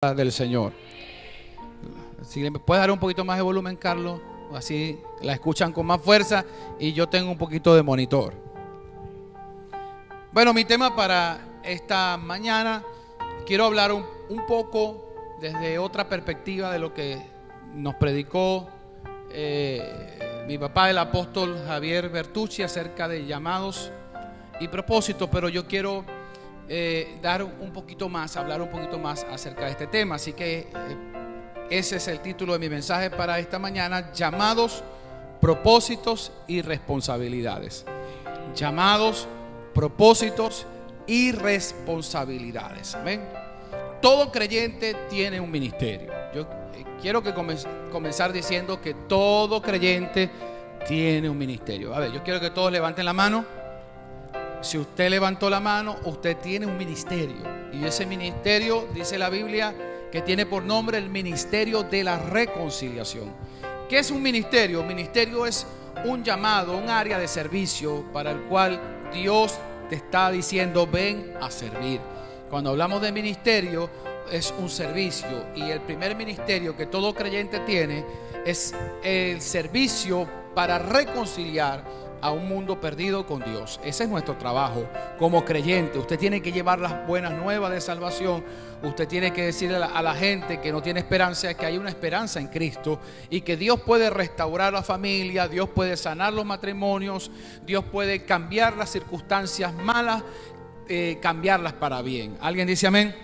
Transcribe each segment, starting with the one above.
Del Señor. Si le puedes dar un poquito más de volumen, Carlos, así la escuchan con más fuerza y yo tengo un poquito de monitor. Bueno, mi tema para esta mañana, quiero hablar un poco desde otra perspectiva de lo que nos predicó mi papá, el apóstol Javier Bertucci, acerca de llamados y propósitos, pero yo quiero hablar un poquito más acerca de este tema. Así que ese es el título de mi mensaje para esta mañana: llamados, propósitos y responsabilidades. Llamados, propósitos y responsabilidades. Amén. Todo creyente tiene un ministerio. Yo quiero comenzar diciendo que todo creyente tiene un ministerio. A ver, yo quiero que todos levanten la mano. Si usted levantó la mano, usted tiene un ministerio. Y ese ministerio, dice la Biblia, que tiene por nombre el ministerio de la reconciliación. ¿Qué es un ministerio? Un ministerio es un llamado, un área de servicio para el cual Dios te está diciendo: ven a servir. Cuando hablamos de ministerio, es un servicio. Y el primer ministerio que todo creyente tiene es el servicio para reconciliar a un mundo perdido con Dios. Ese es nuestro trabajo como creyente. Usted tiene que llevar las buenas nuevas de salvación. Usted tiene que decirle a la gente que no tiene esperanza que hay una esperanza en Cristo y que Dios puede restaurar la familia, Dios puede sanar los matrimonios, Dios puede cambiar las circunstancias malas, cambiarlas para bien. ¿Alguien dice amén?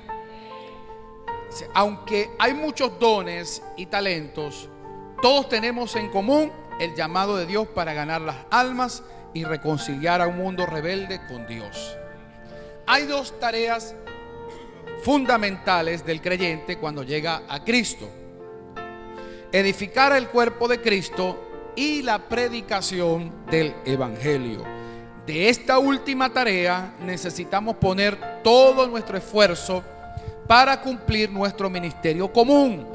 Aunque hay muchos dones y talentos, todos tenemos en común el llamado de Dios para ganar las almas y reconciliar a un mundo rebelde con Dios. Hay dos tareas fundamentales del creyente cuando llega a Cristo: edificar el cuerpo de Cristo y la predicación del Evangelio. De esta última tarea necesitamos poner todo nuestro esfuerzo para cumplir nuestro ministerio común.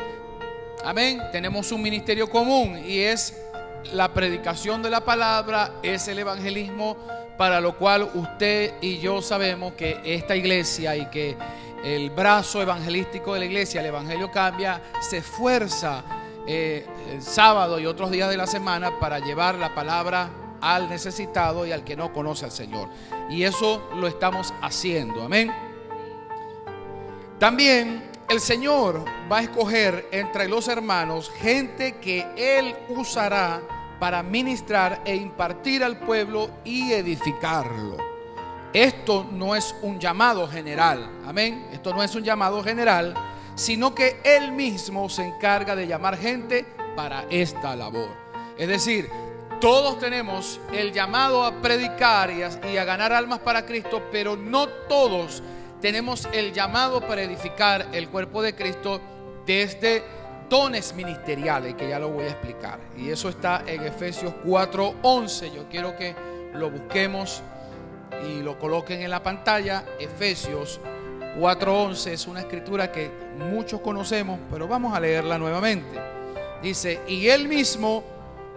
Amén. Tenemos un ministerio común y es la predicación de la palabra, es el evangelismo, para lo cual usted y yo sabemos que esta iglesia y que el brazo evangelístico de la iglesia, el Evangelio Cambia, se esfuerza el sábado y otros días de la semana para llevar la palabra al necesitado y al que no conoce al Señor. Y eso lo estamos haciendo. Amén. También el Señor va a escoger entre los hermanos gente que Él usará para ministrar e impartir al pueblo y edificarlo. Esto no es un llamado general, amén. Esto no es un llamado general, sino que Él mismo se encarga de llamar gente para esta labor. Es decir, todos tenemos el llamado a predicar y a ganar almas para Cristo, pero no todos tenemos el llamado para edificar el cuerpo de Cristo desde dones ministeriales, que ya lo voy a explicar. Y eso está en Efesios 4:11. Yo quiero que lo busquemos y lo coloquen en la pantalla. Efesios 4:11 es una escritura que muchos conocemos, pero vamos a leerla nuevamente. Dice: y Él mismo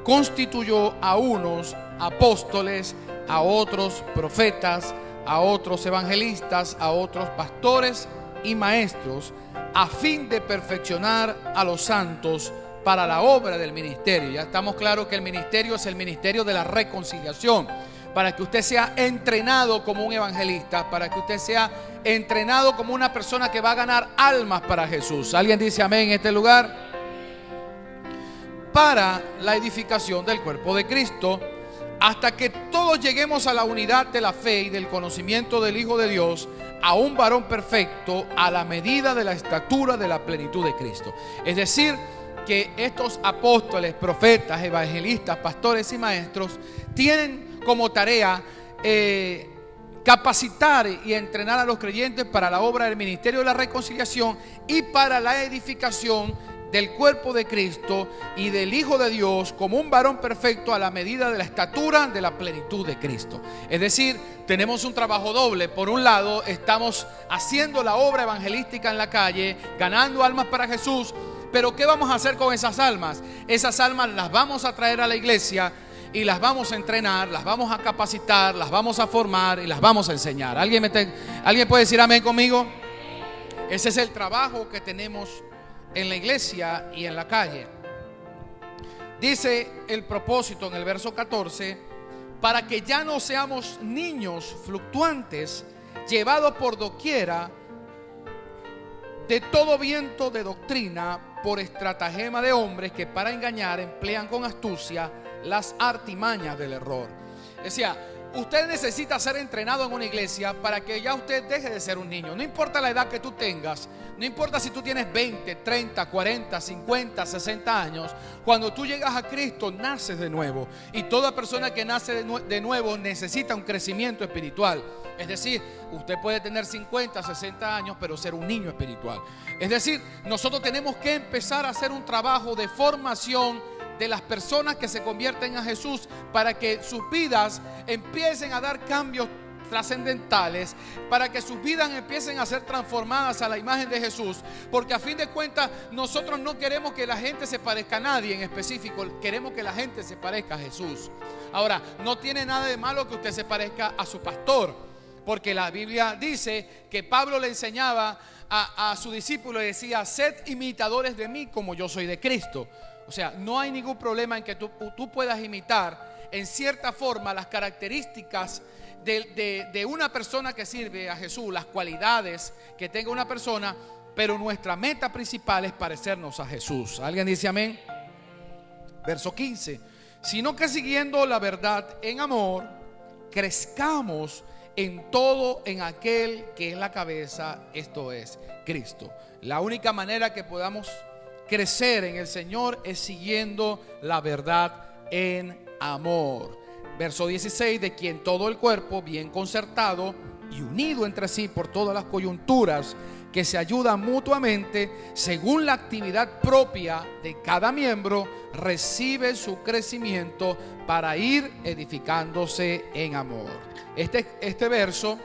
constituyó a unos apóstoles, a otros profetas, a otros evangelistas, a otros pastores y maestros, a fin de perfeccionar a los santos para la obra del ministerio. Ya estamos claros que el ministerio es el ministerio de la reconciliación, para que usted sea entrenado como un evangelista, para que usted sea entrenado como una persona que va a ganar almas para Jesús. ¿Alguien dice amén en este lugar? Para la edificación del cuerpo de Cristo, hasta que todos lleguemos a la unidad de la fe y del conocimiento del Hijo de Dios, a un varón perfecto, a la medida de la estatura de la plenitud de Cristo. Es decir, que estos apóstoles, profetas, evangelistas, pastores y maestros tienen como tarea capacitar y entrenar a los creyentes para la obra del ministerio de la reconciliación y para la edificación del cuerpo de Cristo y del Hijo de Dios como un varón perfecto a la medida de la estatura de la plenitud de Cristo. Es decir, tenemos un trabajo doble. Por un lado, estamos haciendo la obra evangelística en la calle, ganando almas para Jesús. Pero ¿qué vamos a hacer con esas almas? Esas almas las vamos a traer a la iglesia y las vamos a entrenar, las vamos a capacitar, las vamos a formar y las vamos a enseñar. ¿Alguien puede decir amén conmigo? Ese es el trabajo que tenemos en la iglesia y en la calle. Dice el propósito en el verso 14: para que ya no seamos niños fluctuantes, llevados por doquiera de todo viento de doctrina, por estratagema de hombres que para engañar emplean con astucia las artimañas del error. Decía, usted necesita ser entrenado en una iglesia para que ya usted deje de ser un niño. No importa la edad que tú tengas, no importa si tú tienes 20, 30, 40, 50, 60 años. Cuando tú llegas a Cristo, naces de nuevo. Y toda persona que nace de nuevo necesita un crecimiento espiritual. Es decir, usted puede tener 50, 60 años, pero ser un niño espiritual. Es decir, nosotros tenemos que empezar a hacer un trabajo de formación de las personas que se convierten a Jesús, para que sus vidas empiecen a dar cambios trascendentales, para que sus vidas empiecen a ser transformadas a la imagen de Jesús. Porque a fin de cuentas nosotros no queremos que la gente se parezca a nadie en específico, queremos que la gente se parezca a Jesús. Ahora, no tiene nada de malo que usted se parezca a su pastor, porque la Biblia dice que Pablo le enseñaba a su discípulo y decía: sed imitadores de mí como yo soy de Cristo. O sea, no hay ningún problema en que tú puedas imitar en cierta forma las características de una persona que sirve a Jesús, las cualidades que tenga una persona, pero nuestra meta principal es parecernos a Jesús. ¿Alguien dice amén? Verso 15: sino que siguiendo la verdad en amor, crezcamos en todo en aquel que es la cabeza, esto es Cristo. La única manera que podamos crecer en el Señor es siguiendo la verdad en amor. Verso 16: de quien todo el cuerpo, bien concertado y unido entre sí por todas las coyunturas, que se ayuda mutuamente según la actividad propia de cada miembro, recibe su crecimiento para ir edificándose en amor. Este verso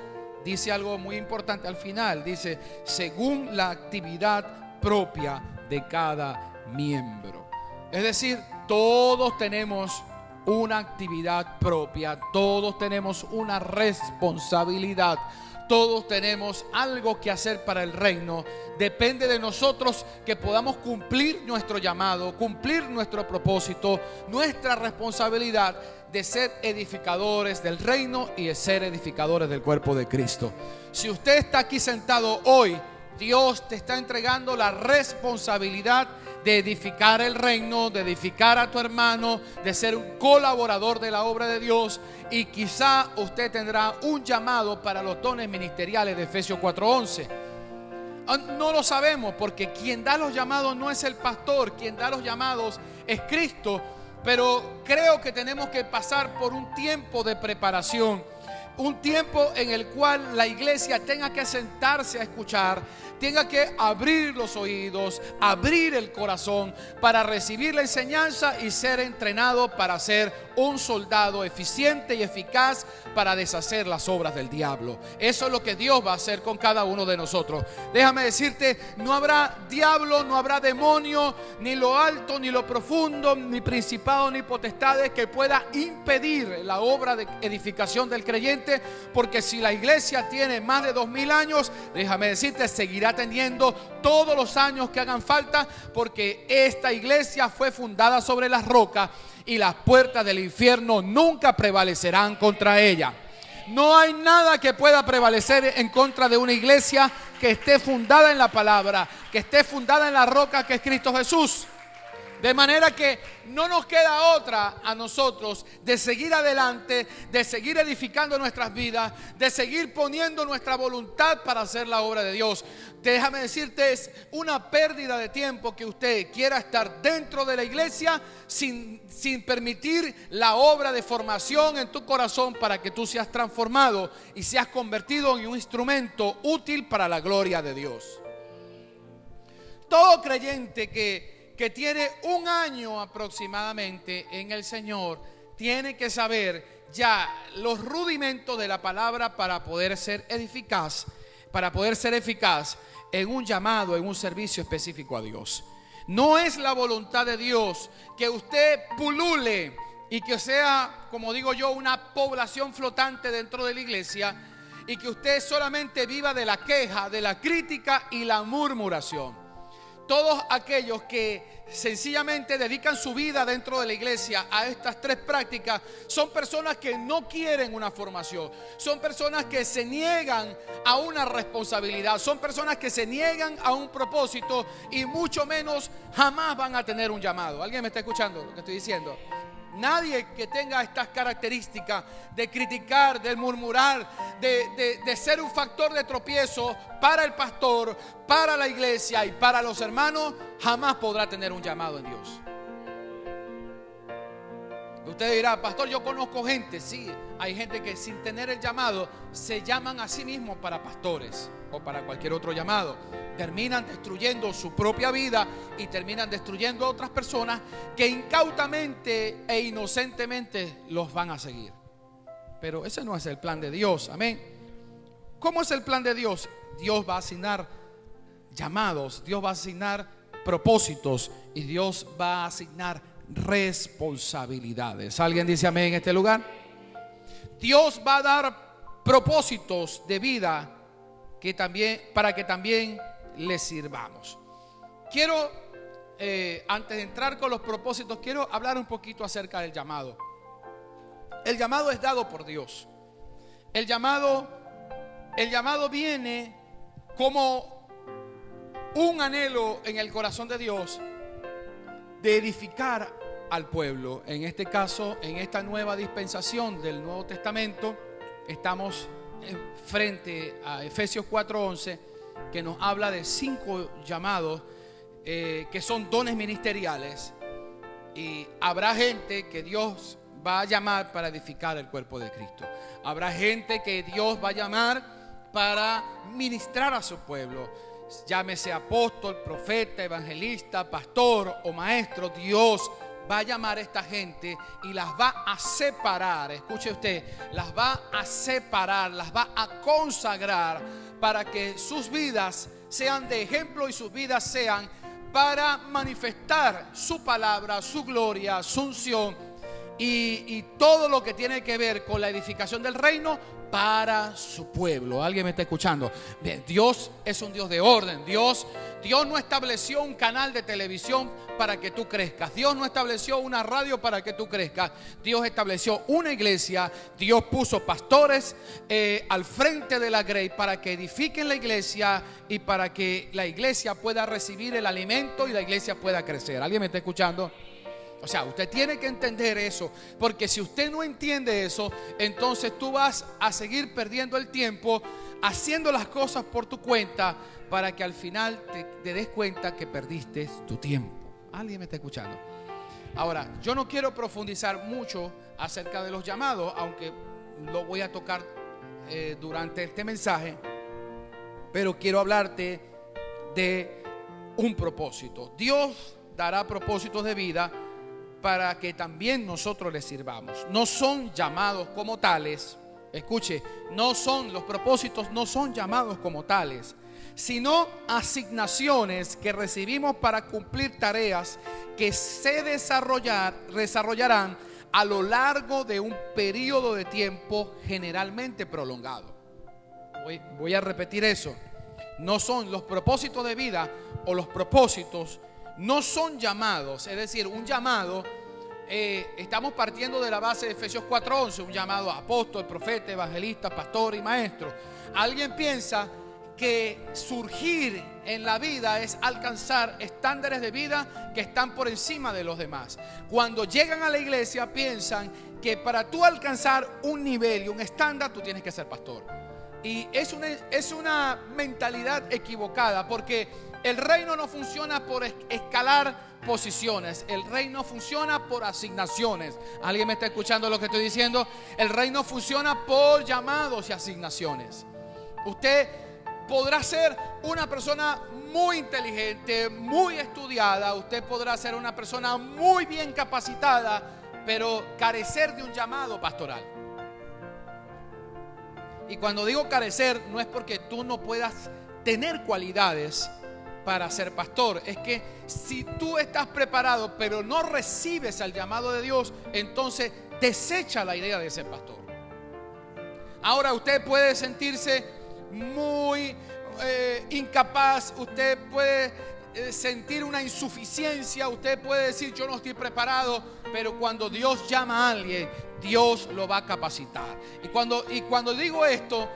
dice algo muy importante al final. Dice: según la actividad propia de cada miembro. Es decir, todos tenemos una actividad propia, todos tenemos una responsabilidad, todos tenemos algo que hacer para el reino. Depende de nosotros que podamos cumplir nuestro llamado, cumplir nuestro propósito, nuestra responsabilidad de ser edificadores del reino y de ser edificadores del cuerpo de Cristo. Si usted está aquí sentado hoy, Dios te está entregando la responsabilidad de edificar el reino, de edificar a tu hermano, de ser un colaborador de la obra de Dios. Y quizá usted tendrá un llamado para los dones ministeriales de Efesios 4:11. No lo sabemos, porque quien da los llamados no es el pastor, quien da los llamados es Cristo. Pero creo que tenemos que pasar por un tiempo de preparación, un tiempo en el cual la iglesia tenga que sentarse a escuchar, tenga que abrir los oídos, abrir el corazón para recibir la enseñanza y ser entrenado para ser un soldado eficiente y eficaz para deshacer las obras del diablo. Eso es lo que Dios va a hacer con cada uno de nosotros. Déjame decirte, no habrá diablo, no habrá demonio, ni lo alto, ni lo profundo, ni principado, ni potestades que pueda impedir la obra de edificación del creyente, porque si la iglesia tiene más de 2000 años, déjame decirte, seguirá teniendo todos los años que hagan falta, porque esta iglesia fue fundada sobre las rocas y las puertas del infierno nunca prevalecerán contra ella. No hay nada que pueda prevalecer en contra de una iglesia que esté fundada en la palabra, que esté fundada en la roca que es Cristo Jesús. De manera que no nos queda otra a nosotros de seguir adelante, de seguir edificando nuestras vidas, de seguir poniendo nuestra voluntad para hacer la obra de Dios. Déjame decirte, es una pérdida de tiempo que usted quiera estar dentro de la iglesia sin permitir la obra de formación en tu corazón para que tú seas transformado y seas convertido en un instrumento útil para la gloria de Dios. Todo creyente que tiene un año aproximadamente en el Señor, tiene que saber ya los rudimentos de la palabra para poder ser eficaz en un llamado, en un servicio específico a Dios. No es la voluntad de Dios que usted pulule y que sea, como digo yo, una población flotante dentro de la iglesia y que usted solamente viva de la queja, de la crítica y la murmuración. Todos aquellos que sencillamente dedican su vida dentro de la iglesia a estas tres prácticas son personas que no quieren una formación, son personas que se niegan a una responsabilidad, son personas que se niegan a un propósito y mucho menos jamás van a tener un llamado. ¿Alguien me está escuchando lo que estoy diciendo? Nadie que tenga estas características de criticar, de murmurar, de ser un factor de tropiezo para el pastor, para la iglesia y para los hermanos, jamás podrá tener un llamado en Dios. Usted dirá, pastor, yo conozco gente. Sí, hay gente que sin tener el llamado se llaman a sí mismos para pastores o para cualquier otro llamado. Terminan destruyendo su propia vida y terminan destruyendo a otras personas que incautamente e inocentemente los van a seguir. Pero ese no es el plan de Dios, amén. ¿Cómo es el plan de Dios? Dios va a asignar llamados, Dios va a asignar propósitos y Dios va a asignar responsabilidades. ¿Alguien dice amén en este lugar? Dios va a dar propósitos de vida que también, para que también le sirvamos. Quiero, antes de entrar con los propósitos, quiero hablar un poquito acerca del llamado. El llamado es dado por Dios. El llamado viene como un anhelo en el corazón de Dios de edificar al pueblo. En este caso, en esta nueva dispensación del Nuevo Testamento, estamos frente a Efesios 4:11, que nos habla de 5 llamados que son dones ministeriales, y habrá gente que Dios va a llamar para edificar el cuerpo de Cristo. Habrá gente que Dios va a llamar para ministrar a su pueblo. Llámese apóstol, profeta, evangelista, pastor o maestro. Dios va a llamar a esta gente y las va a separar. Escuche usted, las va a separar, las va a consagrar para que sus vidas sean de ejemplo y sus vidas sean para manifestar su palabra, su gloria, su unción y todo lo que tiene que ver con la edificación del reino para su pueblo. ¿Alguien me está escuchando? Bien, Dios es un Dios de orden. Dios no estableció un canal de televisión para que tú crezcas. Dios no estableció una radio para que tú crezcas. Dios estableció una iglesia. Dios puso pastores al frente de la Grey para que edifiquen la iglesia y para que la iglesia pueda recibir el alimento y la iglesia pueda crecer. ¿Alguien me está escuchando? O sea, usted tiene que entender eso, porque si usted no entiende eso, entonces tú vas a seguir perdiendo el tiempo haciendo las cosas por tu cuenta para que al final te des cuenta que perdiste tu tiempo. ¿Alguien me está escuchando? Ahora, yo no quiero profundizar mucho acerca de los llamados, aunque lo voy a tocar durante este mensaje, pero quiero hablarte de un propósito. Dios dará propósitos de vida para que también nosotros les sirvamos. No son llamados como tales. Escuche, los propósitos no son llamados como tales, sino asignaciones que recibimos para cumplir tareas que se desarrollarán a lo largo de un periodo de tiempo generalmente prolongado. Voy a repetir eso. No son los propósitos de vida o los propósitos. No son llamados, es decir, un llamado, estamos partiendo de la base de Efesios 4:11, un llamado a apóstol, profeta, evangelista, pastor y maestro. Alguien piensa que surgir en la vida es alcanzar estándares de vida que están por encima de los demás. Cuando llegan a la iglesia piensan que para tú alcanzar un nivel y un estándar tú tienes que ser pastor. Y es una mentalidad equivocada, porque el reino no funciona por escalar posiciones. El reino funciona por asignaciones. ¿Alguien me está escuchando lo que estoy diciendo? El reino funciona por llamados y asignaciones. Usted podrá ser una persona muy inteligente, muy estudiada. Usted podrá ser una persona muy bien capacitada, pero carecer de un llamado pastoral. Y cuando digo carecer, no es porque tú no puedas tener cualidades para ser pastor. Es que si tú estás preparado pero no recibes el llamado de Dios, entonces desecha la idea de ser pastor. Ahora usted puede sentirse muy incapaz, usted puede sentir una insuficiencia, usted puede decir yo no estoy preparado, pero cuando Dios llama a alguien, Dios lo va a capacitar. Y cuando digo esto,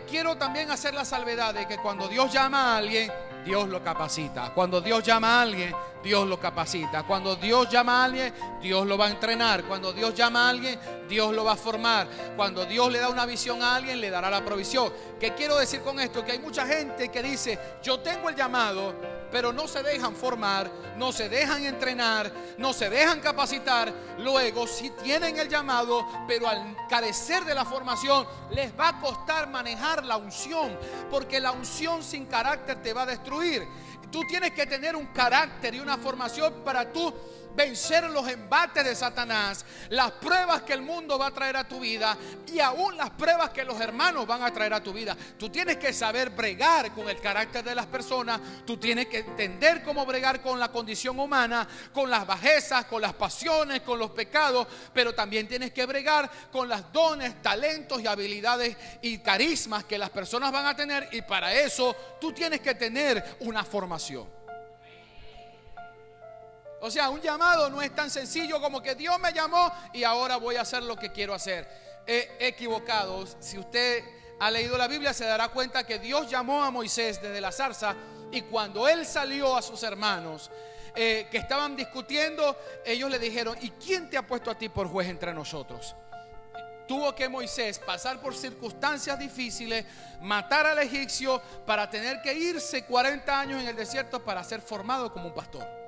quiero también hacer la salvedad de que cuando Dios llama a alguien, Dios lo capacita. Cuando Dios llama a alguien, Dios lo capacita. Cuando Dios llama a alguien, Dios lo va a entrenar. Cuando Dios llama a alguien, Dios lo va a formar. Cuando Dios le da una visión a alguien, le dará la provisión. ¿Qué quiero decir con esto? Que hay mucha gente que dice, yo tengo el llamado, pero no se dejan formar, no se dejan entrenar, no se dejan capacitar. Luego, si tienen el llamado, pero al carecer de la formación, les va a costar manejar la unción, porque la unción sin carácter te va a destruir. Tú tienes que tener un carácter y una formación para tú vencer los embates de Satanás, las pruebas que el mundo va a traer a tu vida y aún las pruebas que los hermanos van a traer a tu vida. Tú tienes que saber bregar con el carácter de las personas. Tú tienes que entender cómo bregar con la condición humana, con las bajezas, con las pasiones, con los pecados, pero también tienes que bregar con los dones, talentos y habilidades y carismas que las personas van a tener, y para eso tú tienes que tener una formación. O sea, un llamado no es tan sencillo como que Dios me llamó y ahora voy a hacer lo que quiero hacer. Equivocado. Si usted ha leído la Biblia, se dará cuenta que Dios llamó a Moisés desde la zarza, y cuando él salió a sus hermanos que estaban discutiendo, ellos le dijeron: ¿y quién te ha puesto a ti por juez entre nosotros? Tuvo que Moisés pasar por circunstancias difíciles, matar al egipcio, para tener que irse 40 años en el desierto para ser formado como un pastor.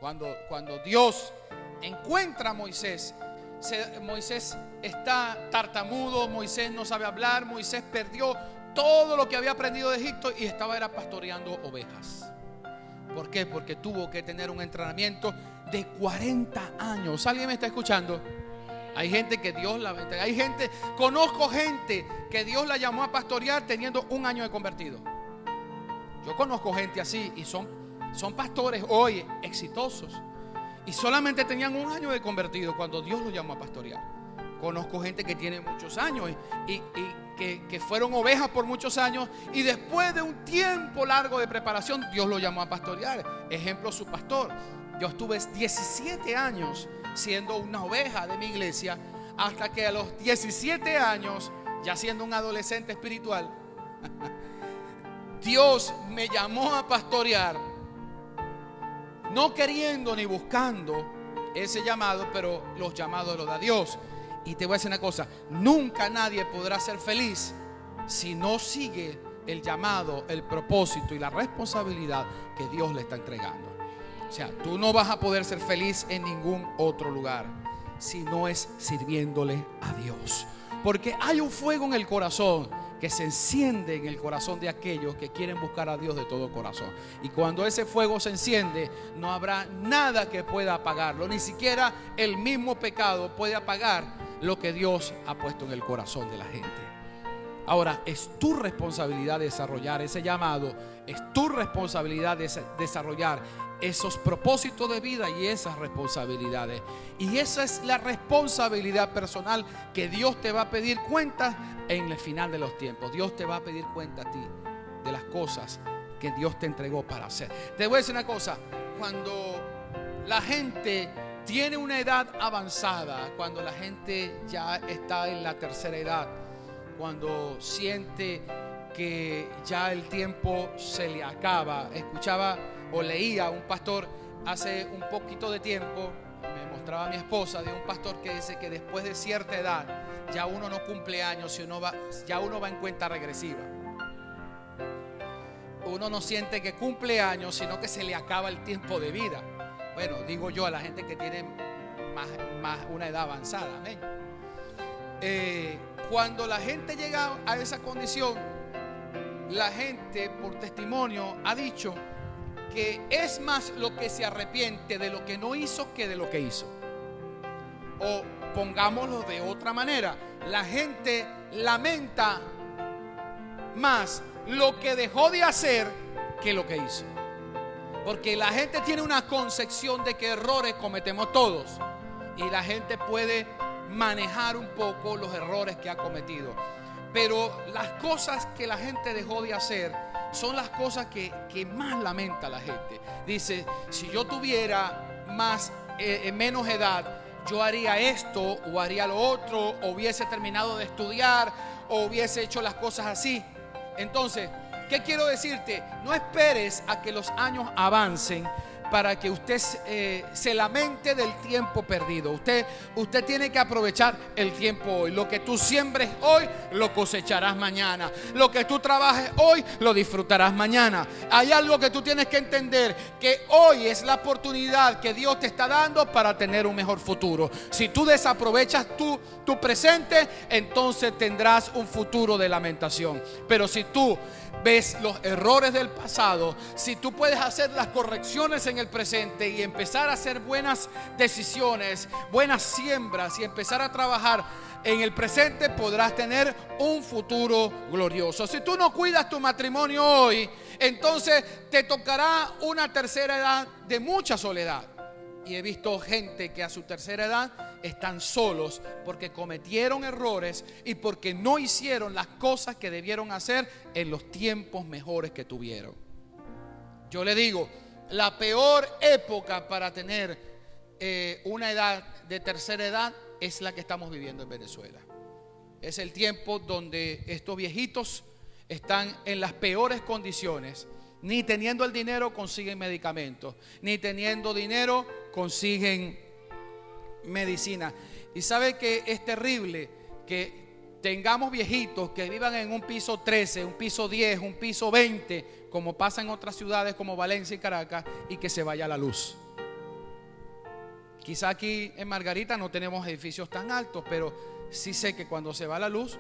Cuando Dios encuentra a Moisés, Moisés está tartamudo, Moisés no sabe hablar, Moisés perdió todo lo que había aprendido de Egipto y era pastoreando ovejas. ¿Por qué? Porque tuvo que tener un entrenamiento de 40 años. ¿Alguien me está escuchando? Hay gente que Dios la bendiga. Conozco gente que Dios la llamó a pastorear teniendo 1 año de convertido. Yo conozco gente así y son pastores hoy exitosos, y solamente tenían 1 año de convertido cuando Dios los llamó a pastorear. Conozco gente que tiene muchos años y que fueron ovejas por muchos años, y después de un tiempo largo de preparación Dios los llamó a pastorear. Ejemplo, su pastor. Yo estuve 17 años siendo una oveja de mi iglesia, hasta que a los 17 años, ya siendo un adolescente espiritual, Dios me llamó a pastorear, no queriendo ni buscando ese llamado, pero los llamados los da Dios. Y te voy a decir una cosa: nunca nadie podrá ser feliz si no sigue el llamado, el propósito y la responsabilidad que Dios le está entregando. O sea, tú no vas a poder ser feliz en ningún otro lugar si no es sirviéndole a Dios, porque hay un fuego en el corazón que se enciende en el corazón de aquellos que quieren buscar a Dios de todo corazón. Y cuando ese fuego se enciende, no habrá nada que pueda apagarlo. Ni siquiera el mismo pecado puede apagar lo que Dios ha puesto en el corazón de la gente. Ahora, es tu responsabilidad desarrollar ese llamado. Es tu responsabilidad desarrollar esos propósitos de vida y esas responsabilidades. Y esa es la responsabilidad personal que Dios te va a pedir cuenta en el final de los tiempos. Dios te va a pedir cuenta a ti de las cosas que Dios te entregó para hacer. Te voy a decir una cosa: cuando la gente tiene una edad avanzada, cuando la gente ya está en la tercera edad, cuando siente que ya el tiempo se le acaba. Escuchaba o leía a un pastor hace un poquito de tiempo, me mostraba a mi esposa, de un pastor que dice que después de cierta edad ya uno no cumple años, ya uno va en cuenta regresiva. Uno no siente que cumple años, sino que se le acaba el tiempo de vida. Bueno, digo yo a la gente que tiene más una edad avanzada. Amén. Cuando la gente llega a esa condición, la gente por testimonio ha dicho que es más lo que se arrepiente de lo que no hizo que de lo que hizo. O pongámoslo de otra manera, la gente lamenta más lo que dejó de hacer que lo que hizo. Porque la gente tiene una concepción de que errores cometemos todos, y la gente puede manejar un poco los errores que ha cometido. Pero las cosas que la gente dejó de hacer son las cosas que más lamenta la gente. Dice, si yo tuviera menos edad, yo haría esto o haría lo otro, o hubiese terminado de estudiar, o hubiese hecho las cosas así. Entonces, ¿qué quiero decirte? No esperes a que los años avancen para que usted se lamente del tiempo perdido. Usted tiene que aprovechar el tiempo hoy. Lo que tú siembres hoy, lo cosecharás mañana. Lo que tú trabajes hoy, lo disfrutarás mañana. Hay algo que tú tienes que entender, que hoy es la oportunidad que Dios te está dando para tener un mejor futuro. Si tú desaprovechas tu presente, entonces tendrás un futuro de lamentación. Pero si tú ves los errores del pasado, si tú puedes hacer las correcciones en el presente y empezar a hacer buenas decisiones, buenas siembras, y empezar a trabajar en el presente, podrás tener un futuro glorioso. Si tú no cuidas tu matrimonio hoy, entonces te tocará una tercera edad de mucha soledad. Y he visto gente que a su tercera edad están solos porque cometieron errores y porque no hicieron las cosas que debieron hacer en los tiempos mejores que tuvieron. Yo le digo, la peor época para tener una edad de tercera edad es la que estamos viviendo en Venezuela. Es el tiempo donde estos viejitos están en las peores condiciones. Ni teniendo el dinero consiguen medicamentos, ni teniendo dinero consiguen medicina. Y sabe que es terrible que tengamos viejitos que vivan en un piso 13, un piso 10, un piso 20, como pasa en otras ciudades como Valencia y Caracas, y que se vaya la luz. Quizá aquí en Margarita no tenemos edificios tan altos, pero sí sé que cuando se va la luz,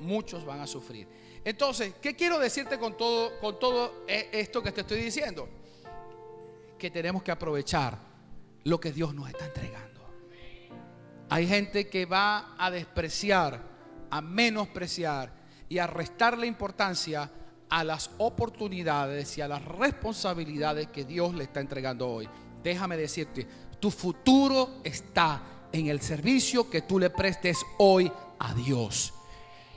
muchos van a sufrir. Entonces, ¿qué quiero decirte con todo esto que te estoy diciendo? Que tenemos que aprovechar lo que Dios nos está entregando. Hay gente que va a despreciar, a menospreciar y a restarle importancia a las oportunidades y a las responsabilidades que Dios le está entregando hoy. Déjame decirte, tu futuro está en el servicio que tú le prestes hoy a Dios.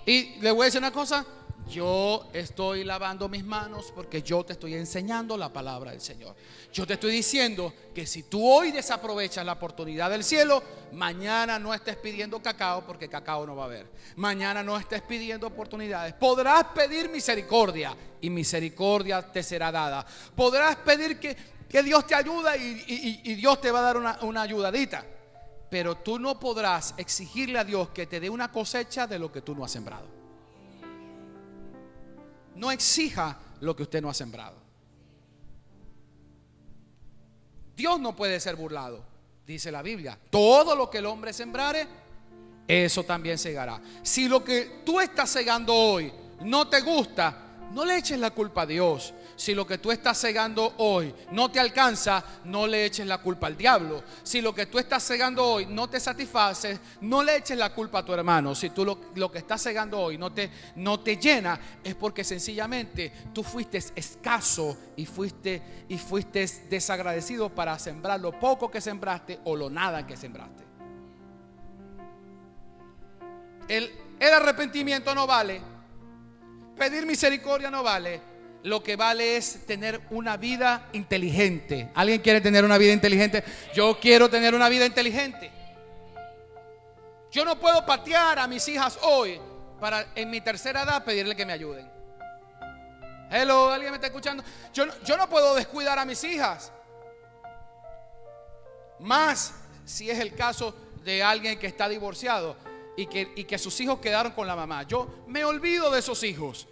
Y le voy a decir una cosa, yo estoy lavando mis manos porque yo te estoy enseñando la palabra del Señor. Yo te estoy diciendo que si tú hoy desaprovechas la oportunidad del cielo, mañana no estés pidiendo cacao, porque cacao no va a haber. Mañana no estés pidiendo oportunidades. Podrás pedir misericordia y misericordia te será dada. Podrás pedir que Dios te ayude y Dios te va a dar una ayudadita. Pero tú no podrás exigirle a Dios que te dé una cosecha de lo que tú no has sembrado. No exija lo que usted no ha sembrado. Dios no puede ser burlado, dice la Biblia. Todo lo que el hombre sembrare, eso también segará. Si lo que tú estás segando hoy no te gusta, no le eches la culpa a Dios. Si lo que tú estás segando hoy no te alcanza, no le eches la culpa al diablo. Si lo que tú estás segando hoy no te satisface, no le eches la culpa a tu hermano. Si tú lo que estás segando hoy no te llena, es porque sencillamente tú fuiste escaso y fuiste desagradecido para sembrar lo poco que sembraste o lo nada que sembraste. El arrepentimiento no vale. Pedir misericordia no vale. Lo que vale es tener una vida inteligente. ¿Alguien quiere tener una vida inteligente? Yo quiero tener una vida inteligente. Yo no puedo patear a mis hijas hoy para en mi tercera edad pedirle que me ayuden. Hello, ¿alguien me está escuchando? Yo no puedo descuidar a mis hijas. Más si es el caso de alguien que está divorciado y que sus hijos quedaron con la mamá. Yo me olvido de esos hijos.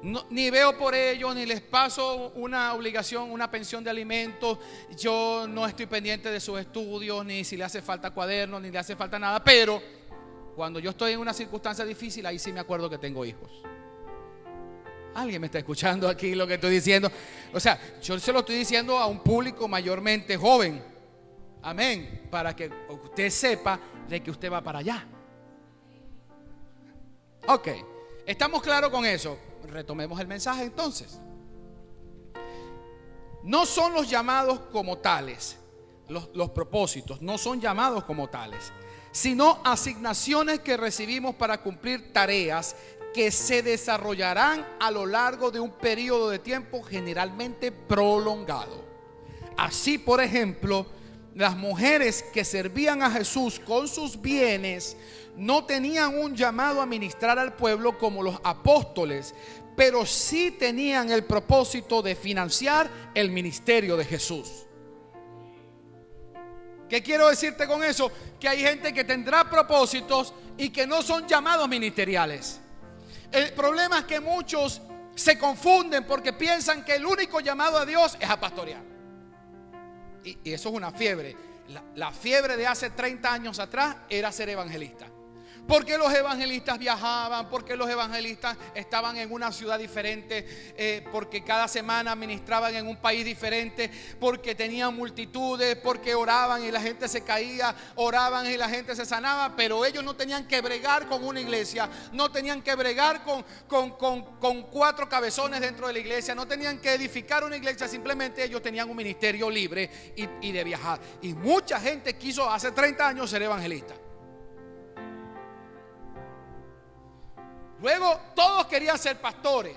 No, ni veo por ellos, ni les paso una obligación, una pensión de alimentos. Yo no estoy pendiente de sus estudios, ni si le hace falta cuadernos, ni le hace falta nada. Pero cuando yo estoy en una circunstancia difícil, ahí sí me acuerdo que tengo hijos. ¿Alguien me está escuchando aquí lo que estoy diciendo? O sea, yo se lo estoy diciendo a un público mayormente joven. Amén. Para que usted sepa de que usted va para allá. Ok, ¿estamos claros con eso? Retomemos el mensaje entonces. No son los llamados como tales, los propósitos no son llamados como tales, sino asignaciones que recibimos para cumplir tareas que se desarrollarán a lo largo de un periodo de tiempo generalmente prolongado. Así, por ejemplo, las mujeres que servían a Jesús con sus bienes no tenían un llamado a ministrar al pueblo como los apóstoles, pero sí tenían el propósito de financiar el ministerio de Jesús. ¿Qué quiero decirte con eso? Que hay gente que tendrá propósitos y que no son llamados ministeriales. El problema es que muchos se confunden porque piensan que el único llamado a Dios es a pastorear. Y eso es una fiebre. La fiebre de hace 30 años atrás era ser evangelista. Porque los evangelistas viajaban, porque los evangelistas estaban en una ciudad diferente, porque cada semana ministraban en un país diferente, porque tenían multitudes, porque oraban y la gente se caía, oraban y la gente se sanaba, pero ellos no tenían que bregar con una iglesia, no tenían que bregar con 4 cabezones dentro de la iglesia, no tenían que edificar una iglesia, simplemente ellos tenían un ministerio libre y de viajar. Y mucha gente quiso hace 30 años ser evangelista. Luego todos querían ser pastores,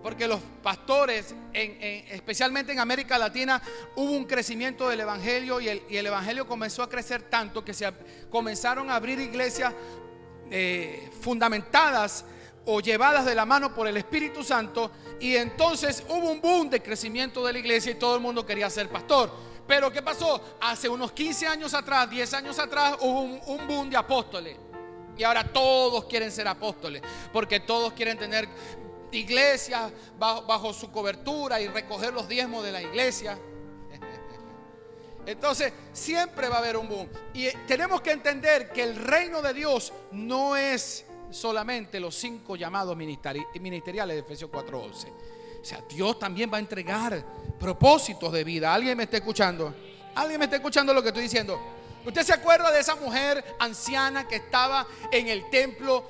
porque los pastores, especialmente en América Latina, hubo un crecimiento del evangelio y el evangelio comenzó a crecer tanto que se comenzaron a abrir iglesias fundamentadas o llevadas de la mano por el Espíritu Santo, y entonces hubo un boom de crecimiento de la iglesia y todo el mundo quería ser pastor. Pero ¿qué pasó? Hace unos 15 años atrás, 10 años atrás, hubo un boom de apóstoles. Y ahora todos quieren ser apóstoles, porque todos quieren tener iglesias bajo su cobertura y recoger los diezmos de la iglesia. Entonces siempre va a haber un boom. Y tenemos que entender que el reino de Dios no es solamente los 5 llamados ministeriales de Efesios 4:11. O sea, Dios también va a entregar propósitos de vida. ¿Alguien me está escuchando? ¿Alguien me está escuchando lo que estoy diciendo? ¿Usted se acuerda de esa mujer anciana que estaba en el templo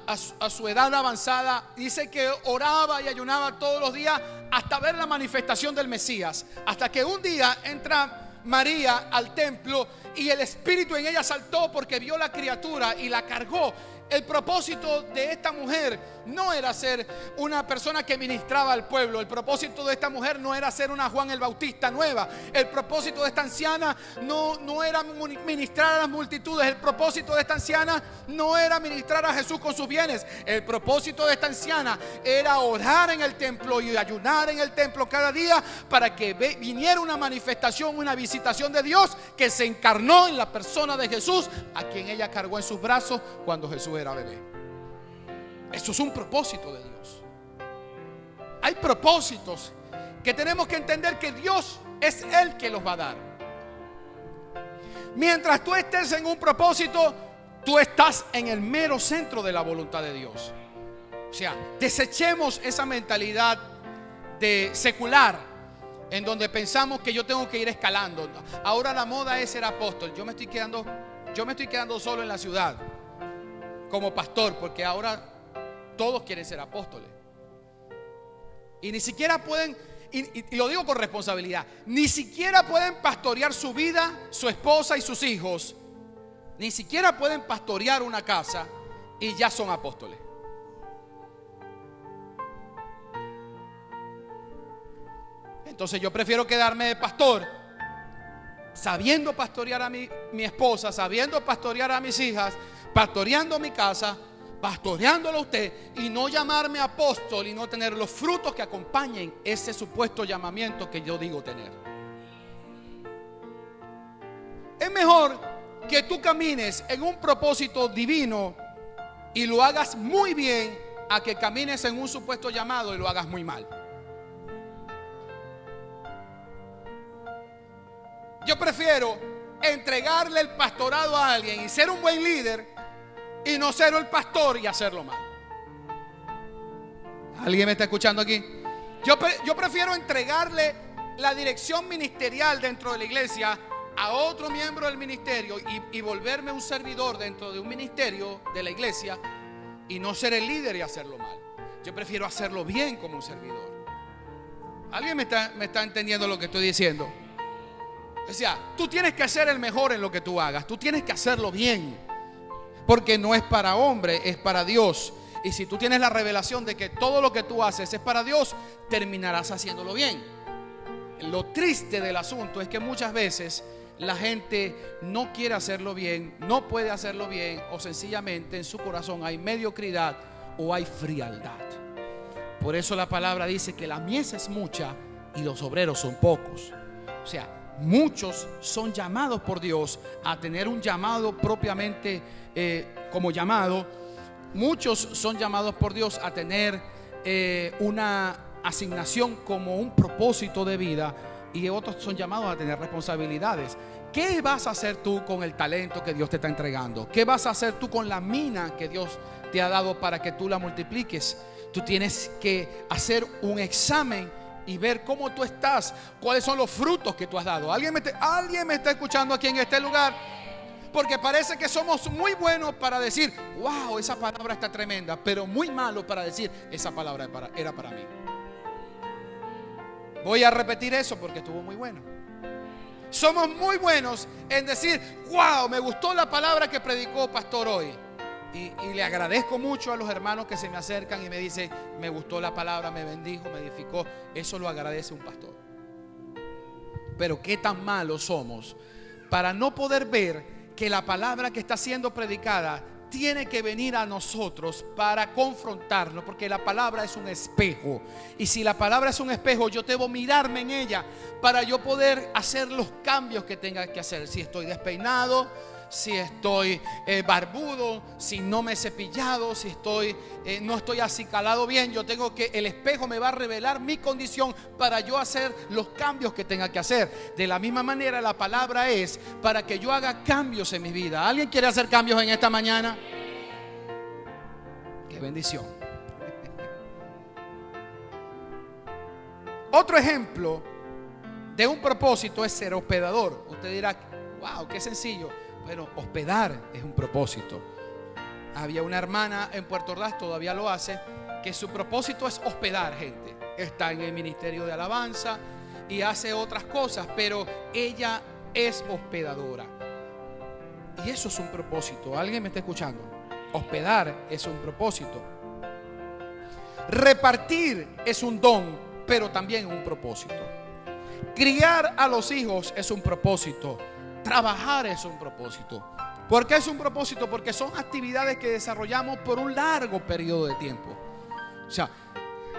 a su edad avanzada? Dice que oraba y ayunaba todos los días hasta ver la manifestación del Mesías. Hasta que un día entra María al templo y el espíritu en ella saltó porque vio la criatura y la cargó. El propósito de esta mujer no era ser una persona que ministraba al pueblo. El propósito de esta mujer no era ser una Juan el Bautista nueva. El propósito de esta anciana no era ministrar a las multitudes. El propósito de esta anciana no era ministrar a Jesús con sus bienes. El propósito de esta anciana era orar en el templo y ayunar en el templo cada día para que viniera una manifestación, una visitación de Dios que se encarnó en la persona de Jesús, a quien ella cargó en sus brazos cuando Jesús era bebé. Eso es un propósito de Dios. Hay propósitos que tenemos que entender que Dios es Él que los va a dar. Mientras tú estés en un propósito, tú estás en el mero centro de la voluntad de Dios. O sea, desechemos esa mentalidad de secular, en donde pensamos que yo tengo que ir escalando. Ahora la moda es ser apóstol. Yo me estoy quedando solo en la ciudad como pastor, porque ahora todos quieren ser apóstoles y ni siquiera pueden, y lo digo con responsabilidad, ni siquiera pueden pastorear su vida, su esposa y sus hijos, ni siquiera pueden pastorear una casa y ya son apóstoles. Entonces yo prefiero quedarme de pastor, sabiendo pastorear a mi esposa, sabiendo pastorear a mis hijas, pastoreando mi casa, pastoreándolo a usted, y no llamarme apóstol y no tener los frutos que acompañen ese supuesto llamamiento que yo digo tener. Es mejor que tú camines en un propósito divino y lo hagas muy bien, a que camines en un supuesto llamado y lo hagas muy mal. Yo prefiero entregarle el pastorado a alguien y ser un buen líder, y no ser el pastor y hacerlo mal. ¿Alguien me está escuchando aquí? Yo prefiero entregarle la dirección ministerial dentro de la iglesia a otro miembro del ministerio y volverme un servidor dentro de un ministerio de la iglesia, y no ser el líder y hacerlo mal. Yo prefiero hacerlo bien como un servidor. ¿Alguien me está entendiendo lo que estoy diciendo? O sea, tú tienes que ser el mejor en lo que tú hagas. Tú tienes que hacerlo bien. Porque no es para hombre, es para Dios. Y si tú tienes la revelación de que todo lo que tú haces es para Dios, terminarás haciéndolo bien. Lo triste del asunto es que muchas veces la gente no quiere hacerlo bien, no puede hacerlo bien, o sencillamente en su corazón hay mediocridad o hay frialdad. Por eso la palabra dice que la mies es mucha y los obreros son pocos. O sea, muchos son llamados por Dios a tener un llamado propiamente como llamado. Muchos son llamados por Dios a tener una asignación como un propósito de vida, y otros son llamados a tener responsabilidades. ¿Qué vas a hacer tú con el talento que Dios te está entregando? ¿Qué vas a hacer tú con la mina que Dios te ha dado para que tú la multipliques? Tú tienes que hacer un examen y ver cómo tú estás, cuáles son los frutos que tú has dado. ¿Alguien me está escuchando aquí en este lugar? Porque parece que somos muy buenos para decir, wow, esa palabra está tremenda, pero muy malos para decir, esa palabra era para mí. Voy a repetir eso porque estuvo muy bueno. Somos muy buenos en decir, wow, me gustó la palabra que predicó pastor hoy. Y le agradezco mucho a los hermanos que se me acercan y me dicen, me gustó la palabra, me bendijo, me edificó. Eso lo agradece un pastor. Pero qué tan malos somos para no poder ver que la palabra que está siendo predicada tiene que venir a nosotros para confrontarnos, porque la palabra es un espejo. Y si la palabra es un espejo, yo debo mirarme en ella para yo poder hacer los cambios que tenga que hacer. Si estoy despeinado, si estoy barbudo, si no me he cepillado, si no estoy acicalado bien, el espejo me va a revelar mi condición para yo hacer los cambios que tenga que hacer. De la misma manera la palabra es para que yo haga cambios en mi vida. ¿Alguien quiere hacer cambios en esta mañana? ¡Qué bendición! Otro ejemplo de un propósito es ser hospedador. Usted dirá, wow, qué sencillo. Bueno, hospedar es un propósito. Había una hermana en Puerto Ordaz, todavía lo hace, que su propósito es hospedar gente. Está en el ministerio de alabanza y hace otras cosas, pero ella es hospedadora. Y eso es un propósito. ¿Alguien me está escuchando? Hospedar es un propósito. Repartir es un don, pero también un propósito. Criar a los hijos es un propósito. Trabajar es un propósito. ¿Por qué es un propósito? Porque son actividades que desarrollamos por un largo periodo de tiempo. O sea,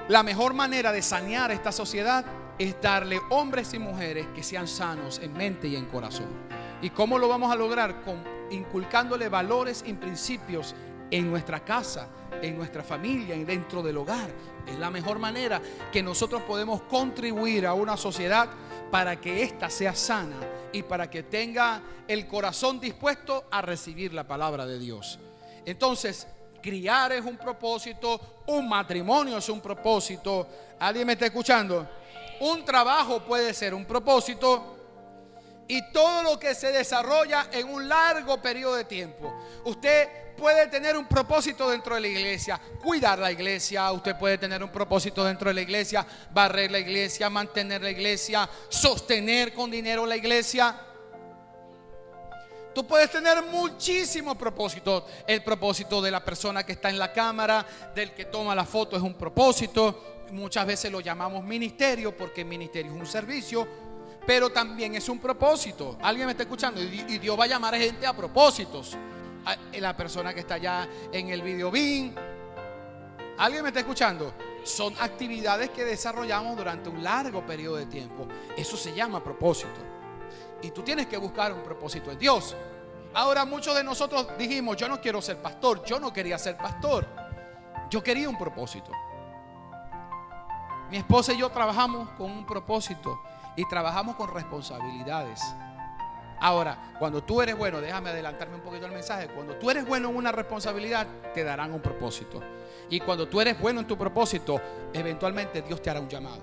la mejor manera de sanear esta sociedad es darle hombres y mujeres que sean sanos en mente y en corazón. ¿Y cómo lo vamos a lograr? Inculcándole valores y principios en nuestra casa, en nuestra familia y dentro del hogar. Es la mejor manera que nosotros podemos contribuir a una sociedad para que ésta sea sana y para que tenga el corazón dispuesto a recibir la palabra de Dios. Entonces, criar es un propósito, un matrimonio es un propósito. ¿Alguien me está escuchando? Un trabajo puede ser un propósito. Y todo lo que se desarrolla en un largo periodo de tiempo. Usted puede tener un propósito dentro de la iglesia, cuidar la iglesia. Usted puede tener un propósito dentro de la iglesia, barrer la iglesia, mantener la iglesia, sostener con dinero la iglesia. Tú puedes tener muchísimos propósitos. El propósito de la persona que está en la cámara, del que toma la foto, es un propósito. Muchas veces lo llamamos ministerio porque el ministerio es un servicio, pero también es un propósito. ¿Alguien me está escuchando? Y Dios va a llamar a gente a propósitos. La persona que está allá en el video bin. ¿Alguien me está escuchando? Son actividades que desarrollamos durante un largo periodo de tiempo. Eso se llama propósito. Y tú tienes que buscar un propósito en Dios. Ahora, muchos de nosotros dijimos, yo no quiero ser pastor. Yo no quería ser pastor. Yo quería un propósito. Mi esposa y yo trabajamos con un propósito y trabajamos con responsabilidades. Ahora, cuando tú eres bueno, déjame adelantarme un poquito el mensaje. Cuando tú eres bueno en una responsabilidad, te darán un propósito. Y cuando tú eres bueno en tu propósito, eventualmente Dios te hará un llamado.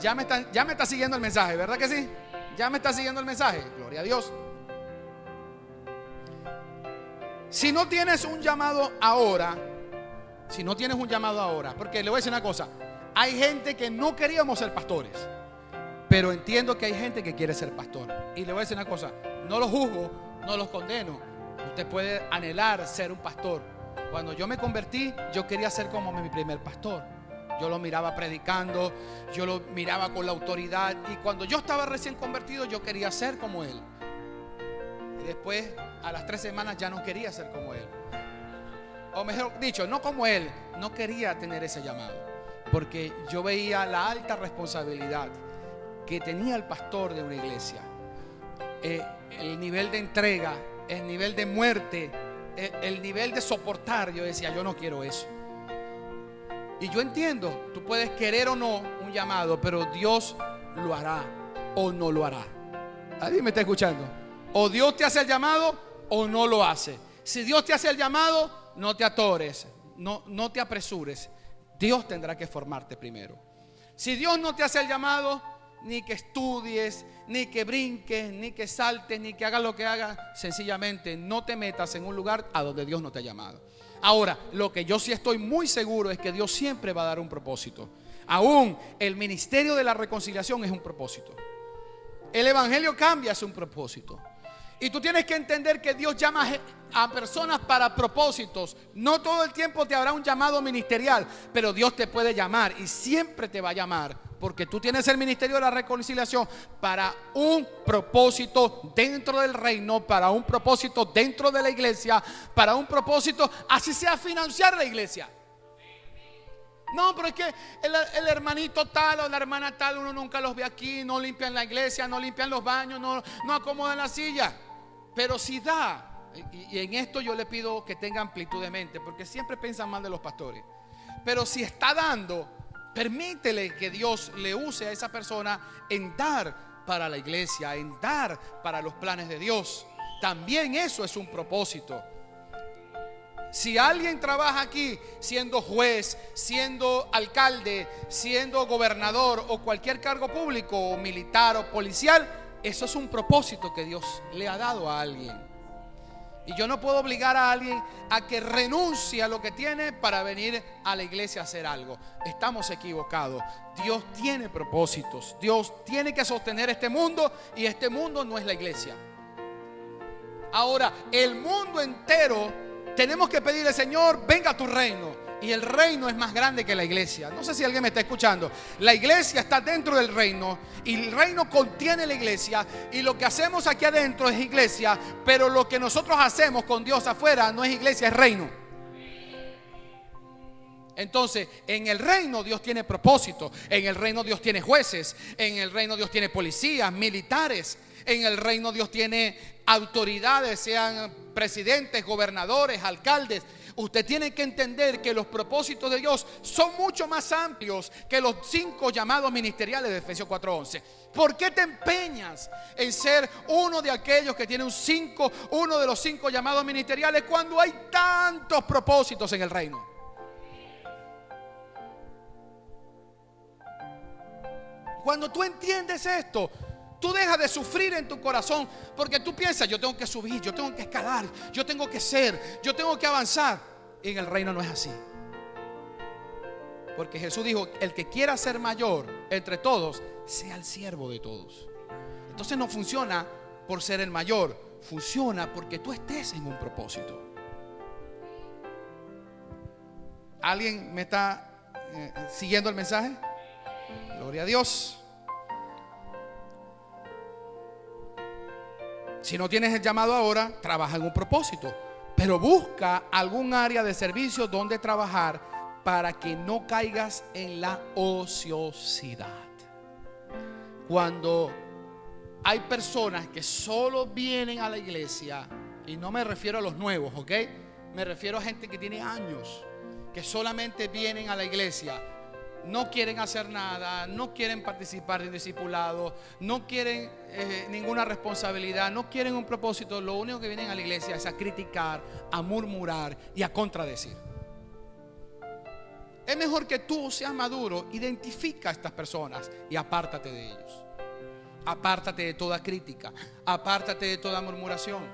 Ya me está siguiendo el mensaje, ¿verdad que sí? Ya me está siguiendo el mensaje. Gloria a Dios. Si no tienes un llamado ahora, porque le voy a decir una cosa, hay gente que no queríamos ser pastores, pero entiendo que hay gente que quiere ser pastor. Y le voy a decir una cosa, no los juzgo, no los condeno. Usted puede anhelar ser un pastor. Cuando yo me convertí, yo quería ser como mi primer pastor. Yo lo miraba predicando, yo lo miraba con la autoridad. Y cuando yo estaba recién convertido, yo quería ser como él. Y después, a las 3 semanas, ya no quería ser como él. O mejor dicho, no como él, no quería tener ese llamado. Porque yo veía la alta responsabilidad que tenía el pastor de una iglesia. El nivel de entrega, el nivel de muerte, el nivel de soportar. Yo decía, yo no quiero eso. Y yo entiendo, tú puedes querer o no un llamado, pero Dios lo hará o no lo hará. ¿Alguien me está escuchando? O Dios te hace el llamado o no lo hace. Si Dios te hace el llamado, no te atores, no te apresures. Dios tendrá que formarte primero. Si Dios no te hace el llamado, ni que estudies, ni que brinques, ni que saltes, ni que hagas lo que hagas, sencillamente no te metas en un lugar a donde Dios no te ha llamado. Ahora, lo que yo sí estoy muy seguro es que Dios siempre va a dar un propósito. Aún el ministerio de la reconciliación es un propósito. El evangelio cambia, es un propósito. Y tú tienes que entender que Dios llama a personas para propósitos. No todo el tiempo te habrá un llamado ministerial, pero Dios te puede llamar y siempre te va a llamar, porque tú tienes el ministerio de la reconciliación para un propósito dentro del reino, para un propósito dentro de la iglesia, para un propósito, así sea financiar la iglesia. No, pero es que el hermanito tal o la hermana tal, uno nunca los ve aquí, no limpian la iglesia, no limpian los baños, no acomodan la silla. Pero si da, y en esto yo le pido que tenga amplitud de mente, porque siempre piensan mal de los pastores. Pero si está dando, permítele que Dios le use a esa persona en dar para la iglesia, en dar para los planes de Dios. También eso es un propósito. Si alguien trabaja aquí siendo juez, siendo alcalde, siendo gobernador o cualquier cargo público o militar o policial, eso es un propósito que Dios le ha dado a alguien. Y yo no puedo obligar a alguien a que renuncie a lo que tiene para venir a la iglesia a hacer algo. Estamos equivocados. Dios tiene propósitos. Dios tiene que sostener este mundo y este mundo no es la iglesia. Ahora, el mundo entero tenemos que pedirle, Señor, venga a tu reino. Y el reino es más grande que la iglesia. No sé si alguien me está escuchando. La iglesia está dentro del reino y el reino contiene la iglesia. Y lo que hacemos aquí adentro es iglesia, pero lo que nosotros hacemos con Dios afuera no es iglesia, es reino. Entonces, en el reino Dios tiene propósito. En el reino Dios tiene jueces. En el reino Dios tiene policías, militares. En el reino Dios tiene autoridades, sean presidentes, gobernadores, alcaldes. Usted tiene que entender que los propósitos de Dios son mucho más amplios que los 5 llamados ministeriales de Efesios 4:11. ¿Por qué te empeñas en ser uno de aquellos que tiene uno de los 5 llamados ministeriales cuando hay tantos propósitos en el reino? Cuando tú entiendes esto, tú dejas de sufrir en tu corazón, porque tú piensas, yo tengo que subir, yo tengo que escalar, yo tengo que ser, yo tengo que avanzar. Y en el reino no es así. Porque Jesús dijo, el que quiera ser mayor entre todos, sea el siervo de todos. Entonces no funciona por ser el mayor, funciona porque tú estés en un propósito. ¿Alguien me está siguiendo el mensaje? Gloria a Dios. Si no tienes el llamado ahora, trabaja en un propósito, pero busca algún área de servicio donde trabajar para que no caigas en la ociosidad. Cuando hay personas que solo vienen a la iglesia, y no me refiero a los nuevos, ¿ok? Me refiero a gente que tiene años, que solamente vienen a la iglesia, no quieren hacer nada, no quieren participar en discipulado, no quieren ninguna responsabilidad, no quieren un propósito. Lo único que vienen a la iglesia es a criticar, a murmurar y a contradecir. Es mejor que tú seas maduro, identifica a estas personas y apártate de ellos. Apártate de toda crítica, apártate de toda murmuración.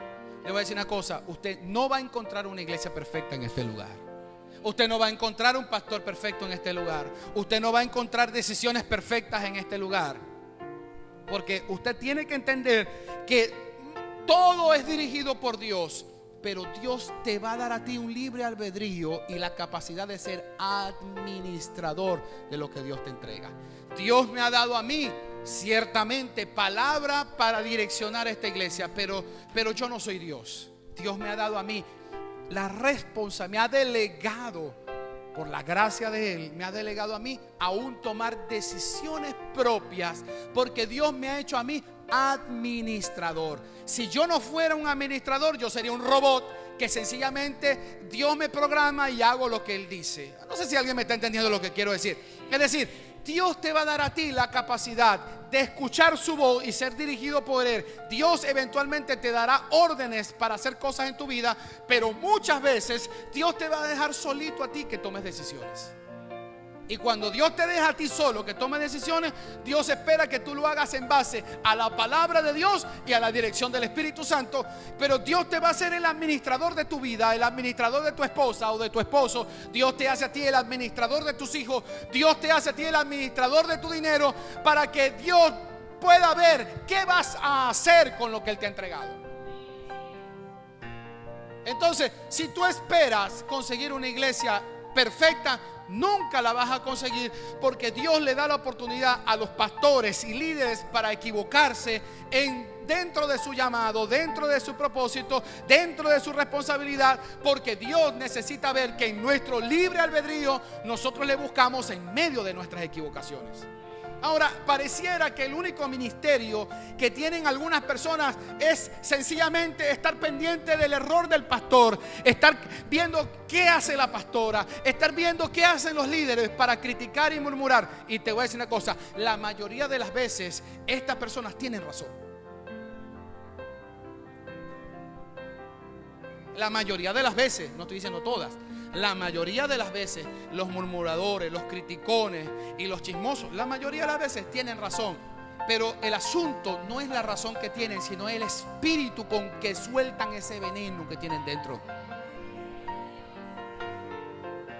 Le voy a decir una cosa, usted no va a encontrar una iglesia perfecta en este lugar. Usted no va a encontrar un pastor perfecto en este lugar. Usted no va a encontrar decisiones perfectas en este lugar. Porque usted tiene que entender que todo es dirigido por Dios. Pero Dios te va a dar a ti un libre albedrío y la capacidad de ser administrador de lo que Dios te entrega. Dios me ha dado a mí ciertamente palabra para direccionar esta iglesia, pero yo no soy Dios. Dios me ha dado a mí la responsabilidad, me ha delegado, por la gracia de Él, me ha delegado a mí aún tomar decisiones propias, porque Dios me ha hecho a mí administrador. Si yo no fuera un administrador, yo sería un robot que sencillamente Dios me programa y hago lo que Él dice. No sé si alguien me está entendiendo lo que quiero decir. Es decir, Dios te va a dar a ti la capacidad de escuchar su voz y ser dirigido por Él. Dios eventualmente te dará órdenes para hacer cosas en tu vida, pero muchas veces Dios te va a dejar solito a ti que tomes decisiones. Y cuando Dios te deja a ti solo que tomes decisiones, Dios espera que tú lo hagas en base a la palabra de Dios y a la dirección del Espíritu Santo. Pero Dios te va a hacer el administrador de tu vida, el administrador de tu esposa o de tu esposo. Dios te hace a ti el administrador de tus hijos. Dios te hace a ti el administrador de tu dinero, para que Dios pueda ver qué vas a hacer con lo que Él te ha entregado. Entonces, si tú esperas conseguir una iglesia perfecta, nunca la vas a conseguir, porque Dios le da la oportunidad a los pastores y líderes para equivocarse dentro de su llamado, dentro de su propósito, dentro de su responsabilidad, porque Dios necesita ver que en nuestro libre albedrío nosotros le buscamos en medio de nuestras equivocaciones. Ahora, pareciera que el único ministerio que tienen algunas personas es sencillamente estar pendiente del error del pastor, estar viendo qué hace la pastora, estar viendo qué hacen los líderes para criticar y murmurar. Y te voy a decir una cosa, la mayoría de las veces estas personas tienen razón. La mayoría de las veces, no estoy diciendo todas, la mayoría de las veces los murmuradores, los criticones y los chismosos, la mayoría de las veces tienen razón. Pero el asunto no es la razón que tienen, sino el espíritu con que sueltan ese veneno que tienen dentro.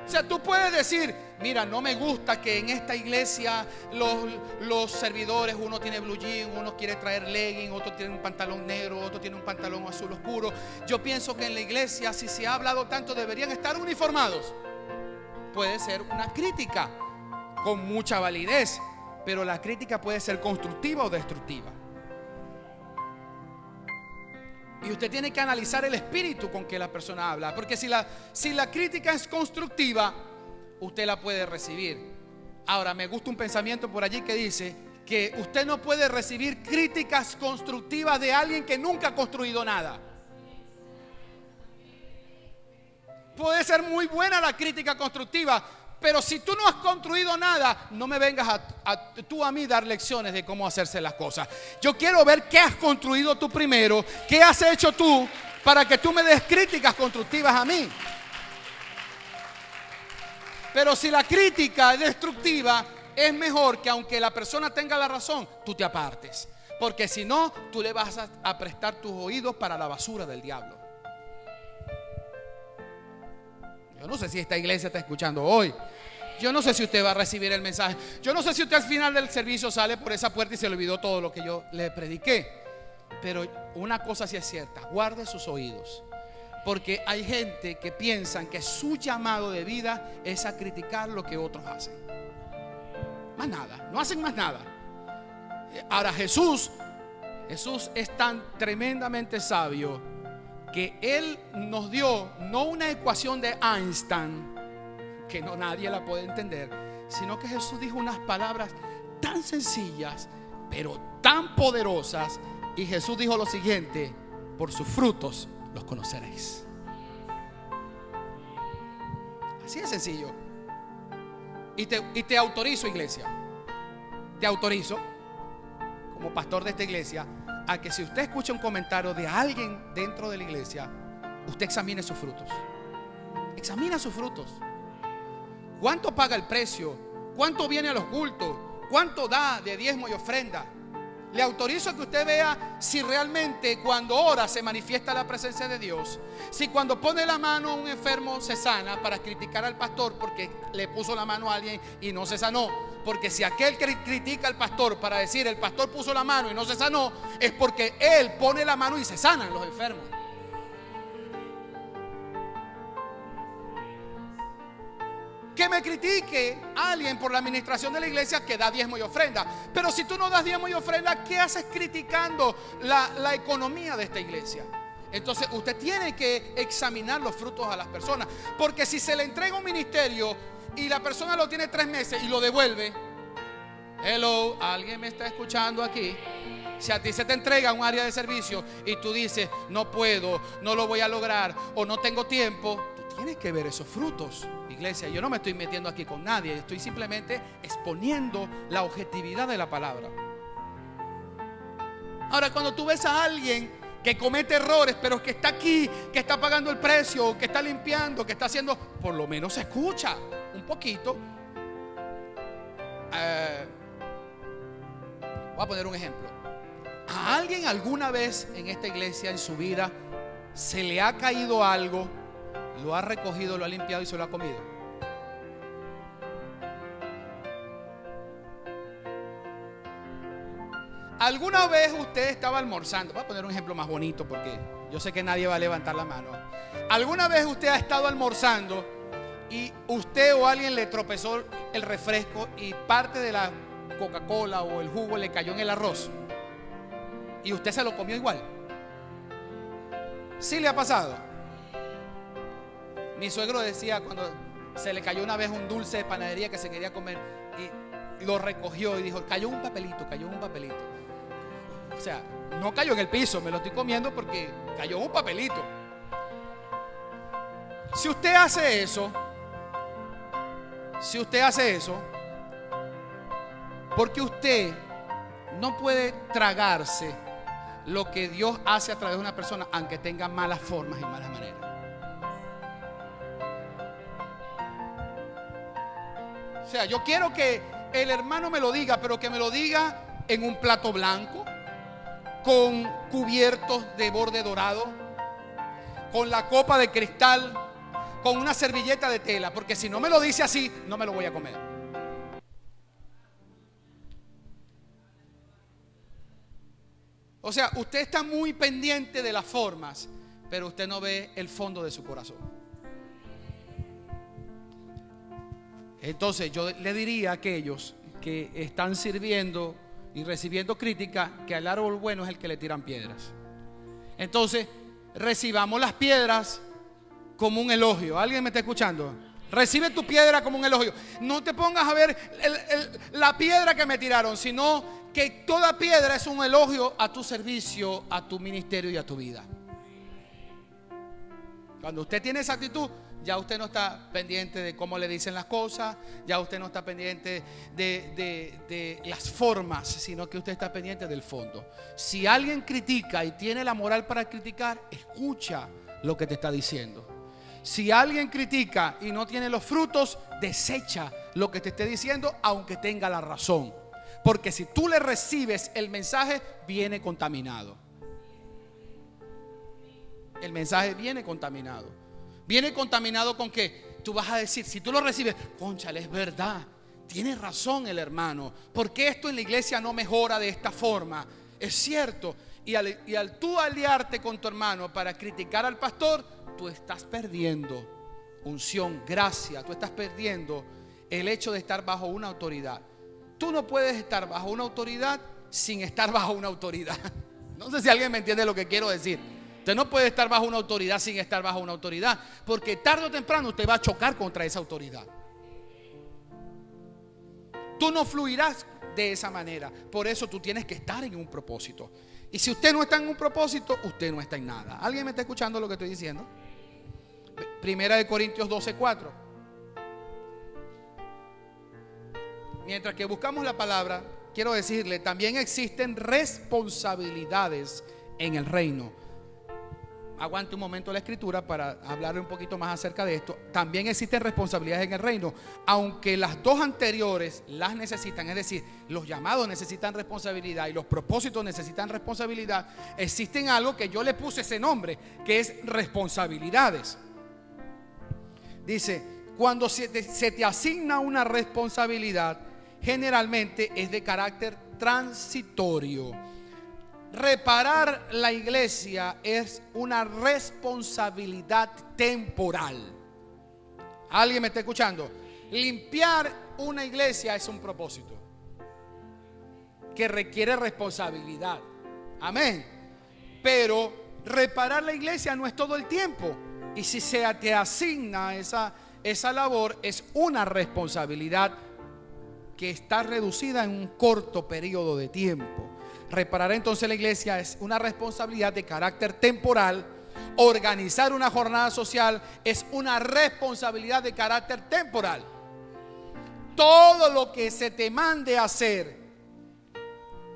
O sea, tú puedes decir, mira, no me gusta que en esta iglesia los servidores, uno tiene blue jean, uno quiere traer legging, otro tiene un pantalón negro, otro tiene un pantalón azul oscuro. Yo pienso que en la iglesia, si se ha hablado tanto, deberían estar uniformados. Puede ser una crítica con mucha validez, pero la crítica puede ser constructiva o destructiva. Y usted tiene que analizar el espíritu con que la persona habla, porque si la crítica es constructiva, usted la puede recibir. Ahora, me gusta un pensamiento por allí que dice que usted no puede recibir críticas constructivas de alguien que nunca ha construido nada. Puede ser muy buena la crítica constructiva, pero si tú no has construido nada, no me vengas tú a mí dar lecciones de cómo hacerse las cosas. Yo quiero ver qué has construido tú primero, qué has hecho tú, para que tú me des críticas constructivas a mí. Pero si la crítica es destructiva, es mejor que aunque la persona tenga la razón, tú te apartes, porque si no, tú le vas a prestar tus oídos para la basura del diablo. Yo no sé si esta iglesia está escuchando hoy. Yo no sé si usted va a recibir el mensaje. Yo no sé si usted al final del servicio sale por esa puerta y se le olvidó todo lo que yo le prediqué. Pero una cosa sí es cierta: guarde sus oídos, porque hay gente que piensan que su llamado de vida es a criticar lo que otros hacen. Más nada, no hacen más nada. Ahora Jesús es tan tremendamente sabio que Él nos dio no una ecuación de Einstein que no nadie la puede entender, sino que Jesús dijo unas palabras tan sencillas pero tan poderosas. Y Jesús dijo lo siguiente: por sus frutos los conoceréis. Así de sencillo. Y te autorizo, iglesia, te autorizo como pastor de esta iglesia a que si usted escucha un comentario de alguien dentro de la iglesia, usted examine sus frutos. Examina sus frutos. ¿Cuánto paga el precio? ¿Cuánto viene a los cultos? ¿Cuánto da de diezmo y ofrenda? Le autorizo a que usted vea si realmente cuando ora se manifiesta la presencia de Dios. Si cuando pone la mano a un enfermo se sana, para criticar al pastor porque le puso la mano a alguien y no se sanó. Porque si aquel que critica al pastor para decir el pastor puso la mano y no se sanó, es porque él pone la mano y se sanan los enfermos. Que me critique alguien por la administración de la iglesia que da diezmo y ofrenda. Pero si tú no das diezmo y ofrenda, ¿qué haces criticando la economía de esta iglesia? Entonces usted tiene que examinar los frutos a las personas. Porque si se le entrega un ministerio y la persona lo tiene 3 meses y lo devuelve. Hello, ¿alguien me está escuchando aquí? Si a ti se te entrega un área de servicio y tú dices, no puedo, no lo voy a lograr o no tengo tiempo, tú tienes que ver esos frutos. Iglesia, yo no me estoy metiendo aquí con nadie, estoy simplemente exponiendo la objetividad de la palabra. Ahora, cuando tú ves a alguien que comete errores, pero que está aquí, que está pagando el precio, que está limpiando, que está haciendo, por lo menos se escucha un poquito. Voy a poner un ejemplo. ¿A alguien alguna vez en esta iglesia, en su vida, se le ha caído algo, lo ha recogido, lo ha limpiado y se lo ha comido? ¿Alguna vez usted estaba almorzando? Voy a poner un ejemplo más bonito porque yo sé que nadie va a levantar la mano. ¿Alguna vez usted ha estado almorzando y usted o alguien le tropezó el refresco y parte de la Coca-Cola o el jugo le cayó en el arroz y usted se lo comió igual? ¿Sí le ha pasado? Mi suegro decía cuando se le cayó una vez un dulce de panadería que se quería comer y lo recogió y dijo, cayó un papelito. O sea, no cayó en el piso, me lo estoy comiendo porque cayó un papelito. Si usted hace eso, porque usted no puede tragarse lo que Dios hace a través de una persona, aunque tenga malas formas y malas maneras. O sea, yo quiero que el hermano me lo diga, pero que me lo diga en un plato blanco, con cubiertos de borde dorado, con la copa de cristal, con una servilleta de tela, porque si no me lo dice así, no me lo voy a comer. O sea, usted está muy pendiente de las formas, pero usted no ve el fondo de su corazón. Entonces yo le diría a aquellos que están sirviendo y recibiendo crítica, que al árbol bueno es el que le tiran piedras. Entonces recibamos las piedras como un elogio. ¿Alguien me está escuchando? Recibe tu piedra como un elogio. No te pongas a ver la piedra que me tiraron, sino que toda piedra es un elogio a tu servicio, a tu ministerio y a tu vida. Cuando usted tiene esa actitud, ya usted no está pendiente de cómo le dicen las cosas, ya usted no está pendiente de las formas, sino que usted está pendiente del fondo. Si alguien critica y tiene la moral para criticar, escucha lo que te está diciendo. Si alguien critica y no tiene los frutos, desecha lo que te esté diciendo, aunque tenga la razón. Porque si tú le recibes el mensaje, viene contaminado. El mensaje viene contaminado. Viene contaminado con que tú vas a decir, si tú lo recibes, cónchale, es verdad, tiene razón el hermano, porque esto en la iglesia no mejora de esta forma. Es cierto. Y al tú aliarte con tu hermano para criticar al pastor, tú estás perdiendo unción, gracia, tú estás perdiendo el hecho de estar bajo una autoridad. Tú no puedes estar bajo una autoridad sin estar bajo una autoridad. No sé si alguien me entiende lo que quiero decir. Usted no puede estar bajo una autoridad sin estar bajo una autoridad, porque tarde o temprano usted va a chocar contra esa autoridad. Tú no fluirás de esa manera. Por eso tú tienes que estar en un propósito. Y si usted no está en un propósito, usted no está en nada. ¿Alguien me está escuchando lo que estoy diciendo? Primera de Corintios 12:4. Mientras que buscamos la palabra, quiero decirle, también existen responsabilidades en el reino. aguante un momento la escritura para hablarle un poquito más acerca de esto. También existen responsabilidades en el reino, aunque las dos anteriores las necesitan, es decir, los llamados necesitan responsabilidad y los propósitos necesitan responsabilidad. Existen algo que yo le puse ese nombre, que es responsabilidades. Dice, cuando se te asigna una responsabilidad, generalmente es de carácter transitorio. Reparar la iglesia es una responsabilidad temporal. ¿Alguien me está escuchando? Limpiar una iglesia es un propósito que requiere responsabilidad. Amén. Pero reparar la iglesia no es todo el tiempo. Y si se te asigna esa labor, es una responsabilidad que está reducida en un corto periodo de tiempo. Reparar entonces la iglesia es una responsabilidad de carácter temporal. Organizar una jornada social es una responsabilidad de carácter temporal. Todo lo que se te mande a hacer,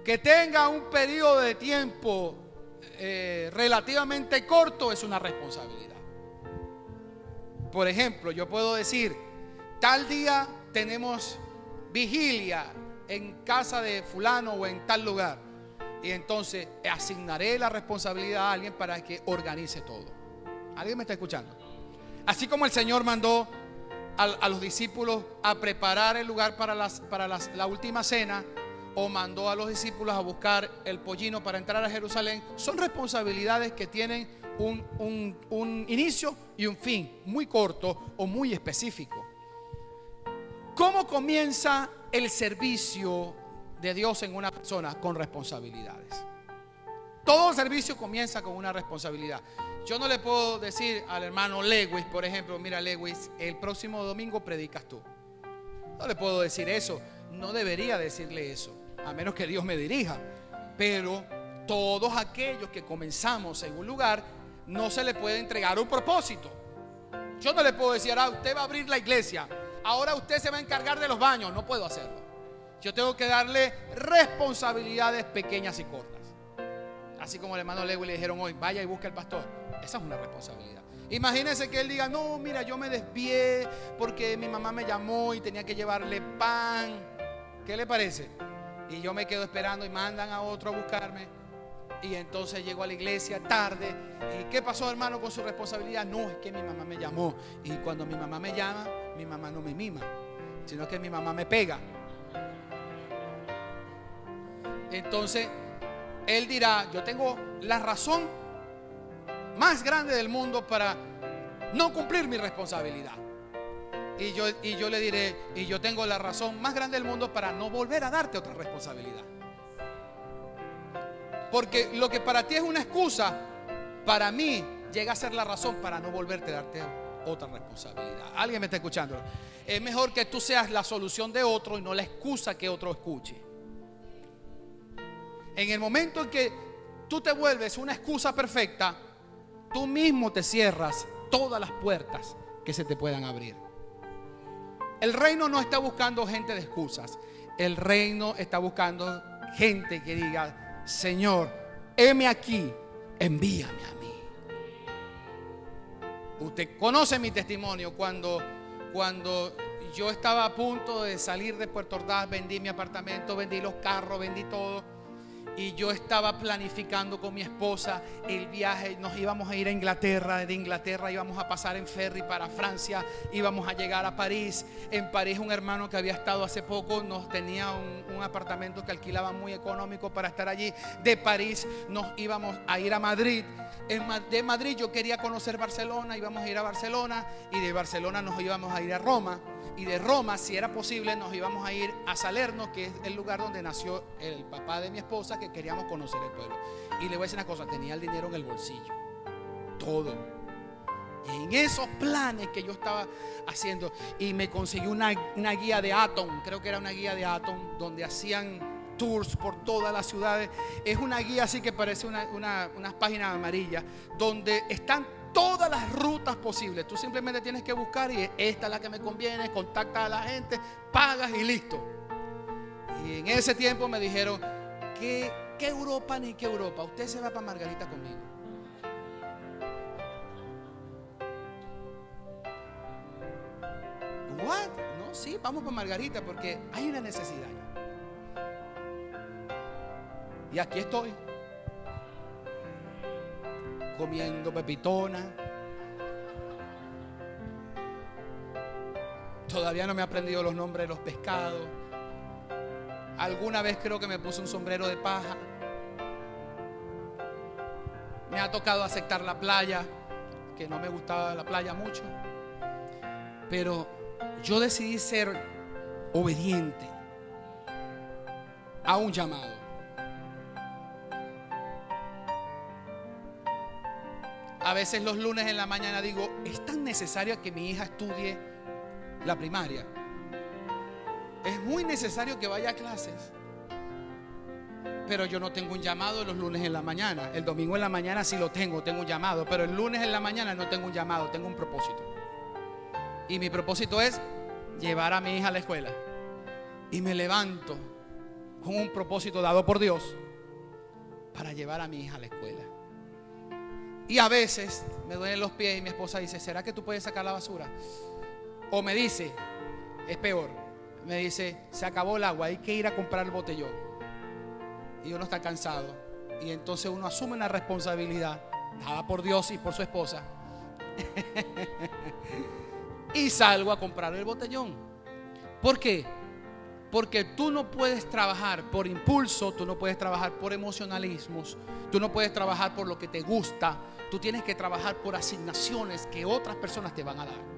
que tenga un periodo de tiempo relativamente corto, es una responsabilidad. Por ejemplo, yo puedo decir, tal día tenemos vigilia en casa de fulano o en tal lugar. Y entonces asignaré la responsabilidad a alguien para que organice todo. ¿Alguien me está escuchando? Así como el Señor mandó a los discípulos a preparar el lugar para la última cena, o mandó a los discípulos a buscar el pollino para entrar a Jerusalén, son responsabilidades que tienen un inicio y un fin muy corto o muy específico. ¿Cómo comienza el servicio de Dios en una persona? Con responsabilidades. Todo servicio comienza con una responsabilidad. Yo no le puedo decir al hermano Lewis, por ejemplo, mira Lewis, el próximo domingo predicas tú. No le puedo decir eso. No debería decirle eso, a menos que Dios me dirija. Pero todos aquellos que comenzamos en un lugar, no se le puede entregar un propósito. Yo no le puedo decir, ahora usted va a abrir la iglesia, ahora usted se va a encargar de los baños. No puedo hacerlo. Yo tengo que darle responsabilidades pequeñas y cortas. Así como el hermano Lewis le dijeron hoy, vaya y busque al pastor. Esa es una responsabilidad. Imagínense que él diga, no, mira, yo me desvié porque mi mamá me llamó y tenía que llevarle pan. ¿Qué le parece? Y yo me quedo esperando y mandan a otro a buscarme. Y entonces llego a la iglesia tarde. ¿Y qué pasó, hermano, con su responsabilidad? No, es que mi mamá me llamó. Y cuando mi mamá me llama, mi mamá no me mima, sino que mi mamá me pega. Entonces él dirá, yo tengo la razón más grande del mundo para no cumplir mi responsabilidad. Y yo le diré, y yo tengo la razón más grande del mundo para no volver a darte otra responsabilidad. Porque lo que para ti es una excusa, para mí llega a ser la razón para no volverte a darte otra responsabilidad. ¿Alguien me está escuchando? Es mejor que tú seas la solución de otro y no la excusa que otro escuche. En el momento en que tú te vuelves una excusa perfecta, tú mismo te cierras todas las puertas que se te puedan abrir. El reino no está buscando gente de excusas. El reino está buscando gente que diga, Señor, heme aquí, envíame a mí. Usted conoce mi testimonio. Cuando yo estaba a punto de salir de Puerto Ordaz, vendí mi apartamento, vendí los carros, vendí todo. Y yo estaba planificando con mi esposa el viaje. Nos íbamos a ir a Inglaterra. De Inglaterra íbamos a pasar en ferry para Francia. Íbamos a llegar a París. En París un hermano que había estado hace poco nos tenía un apartamento que alquilaba muy económico para estar allí. De París nos íbamos a ir a Madrid. De Madrid yo quería conocer Barcelona. Íbamos a ir a Barcelona. Y de Barcelona nos íbamos a ir a Roma. Y de Roma, si era posible, nos íbamos a ir a Salerno, que es el lugar donde nació el papá de mi esposa, que queríamos conocer el pueblo. Y le voy a decir una cosa, tenía el dinero en el bolsillo, todo. Y en esos planes que yo estaba haciendo, y me conseguí una guía de Atom, creo que era una guía de Atom, donde hacían tours por todas las ciudades. Es una guía así que parece unas páginas amarillas, donde están todas las rutas posibles. Tú simplemente tienes que buscar y esta es la que me conviene, contactas a la gente, pagas y listo. Y en ese tiempo me dijeron, ¿qué Europa ni qué Europa? Usted se va para Margarita conmigo. sí, vamos para Margarita porque hay una necesidad. Y aquí estoy, comiendo pepitona. Todavía no me he aprendido los nombres de los pescados. Alguna vez creo que me puse un sombrero de paja. Me ha tocado aceptar la playa, que no me gustaba la playa mucho. Pero yo decidí ser obediente a un llamado. A veces los lunes en la mañana digo, es tan necesario que mi hija estudie la primaria. Es muy necesario que vaya a clases. Pero yo no tengo un llamado los lunes en la mañana. El domingo en la mañana sí lo tengo un llamado. Pero el lunes en la mañana no tengo un llamado, tengo un propósito. Y mi propósito es llevar a mi hija a la escuela. Y me levanto con un propósito dado por Dios para llevar a mi hija a la escuela. Y a veces me duelen los pies y mi esposa dice, ¿será que tú puedes sacar la basura? O me dice, es peor, me dice, se acabó el agua, hay que ir a comprar el botellón. Y uno está cansado. Y entonces uno asume una responsabilidad dada por Dios y por su esposa. Y salgo a comprar el botellón. ¿Por qué? Porque tú no puedes trabajar por impulso, tú no puedes trabajar por emocionalismos, tú no puedes trabajar por lo que te gusta. Tú tienes que trabajar por asignaciones que otras personas te van a dar.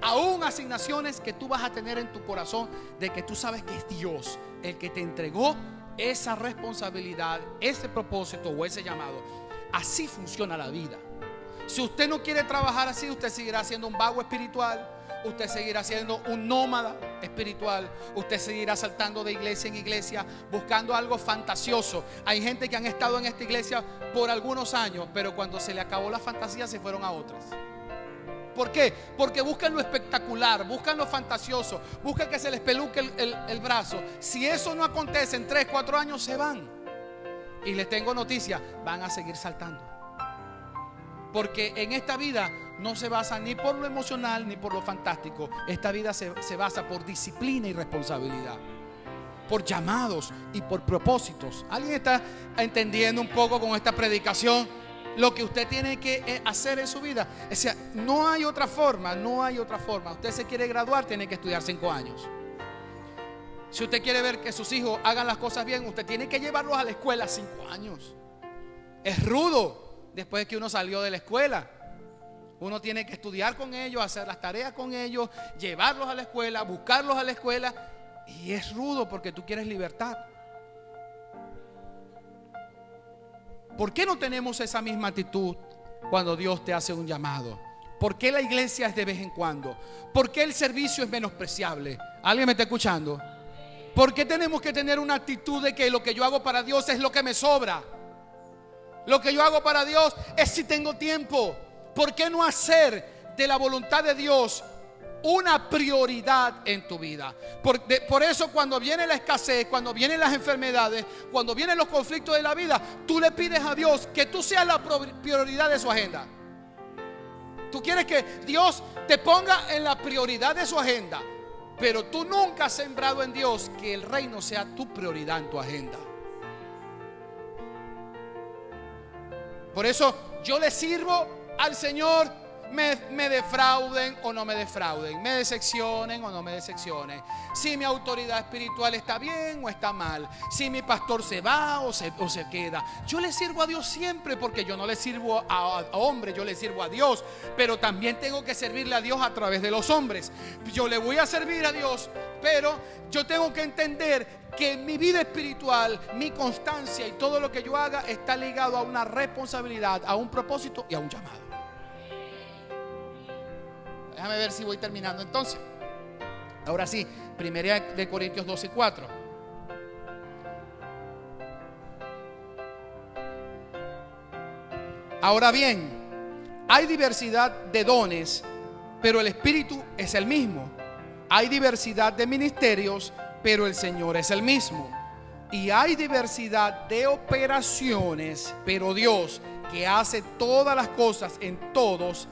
Aún asignaciones que tú vas a tener en tu corazón, de que tú sabes que es Dios el que te entregó esa responsabilidad, ese propósito o ese llamado. Así funciona la vida. Si usted no quiere trabajar así, usted seguirá siendo un vago espiritual, usted seguirá siendo un nómada espiritual, usted seguirá saltando de iglesia en iglesia buscando algo fantasioso. Hay gente que han estado en esta iglesia por algunos años, pero cuando se le acabó la fantasía se fueron a otras. ¿Por qué? Porque buscan lo espectacular, buscan lo fantasioso, buscan que se les peluque el brazo. Si eso no acontece en 3, 4 años, se van. Y les tengo noticia, van a seguir saltando. Porque en esta vida no se basa ni por lo emocional ni por lo fantástico. Esta vida se basa por disciplina y responsabilidad, por llamados y por propósitos. ¿Alguien está entendiendo un poco con esta predicación lo que usted tiene que hacer en su vida? O sea, no hay otra forma, no hay otra forma. Usted se quiere graduar, tiene que estudiar 5 años. Si usted quiere ver que sus hijos hagan las cosas bien, usted tiene que llevarlos a la escuela 5 años. Es rudo después de que uno salió de la escuela. Uno tiene que estudiar con ellos, hacer las tareas con ellos, llevarlos a la escuela, buscarlos a la escuela. Y es rudo porque tú quieres libertad. ¿Por qué no tenemos esa misma actitud cuando Dios te hace un llamado? ¿Por qué la iglesia es de vez en cuando? ¿Por qué el servicio es menospreciable? ¿Alguien me está escuchando? ¿Por qué tenemos que tener una actitud de que lo que yo hago para Dios es lo que me sobra? Lo que yo hago para Dios es si tengo tiempo. ¿Por qué no hacer de la voluntad de Dios una prioridad en tu vida? Por eso cuando viene la escasez, cuando vienen las enfermedades, cuando vienen los conflictos de la vida, tú le pides a Dios que tú seas la prioridad de su agenda. Tú quieres que Dios te ponga en la prioridad de su agenda, pero tú nunca has sembrado en Dios que el reino sea tu prioridad en tu agenda. Por eso yo le sirvo al Señor, me defrauden o no me defrauden, me decepcionen o no me decepcionen, si mi autoridad espiritual está bien o está mal, si mi pastor se va o se queda. Yo le sirvo a Dios siempre, porque yo no le sirvo a hombres, yo le sirvo a Dios. Pero también tengo que servirle a Dios a través de los hombres. Yo le voy a servir a Dios, pero yo tengo que entender que mi vida espiritual, mi constancia y todo lo que yo haga está ligado a una responsabilidad, a un propósito y a un llamado. Déjame ver si voy terminando entonces. Ahora sí, 1 Corintios 12 y 4. Ahora bien, hay diversidad de dones, pero el Espíritu es el mismo. Hay diversidad de ministerios, pero el Señor es el mismo. Y hay diversidad de operaciones, pero Dios, que hace todas las cosas en todos,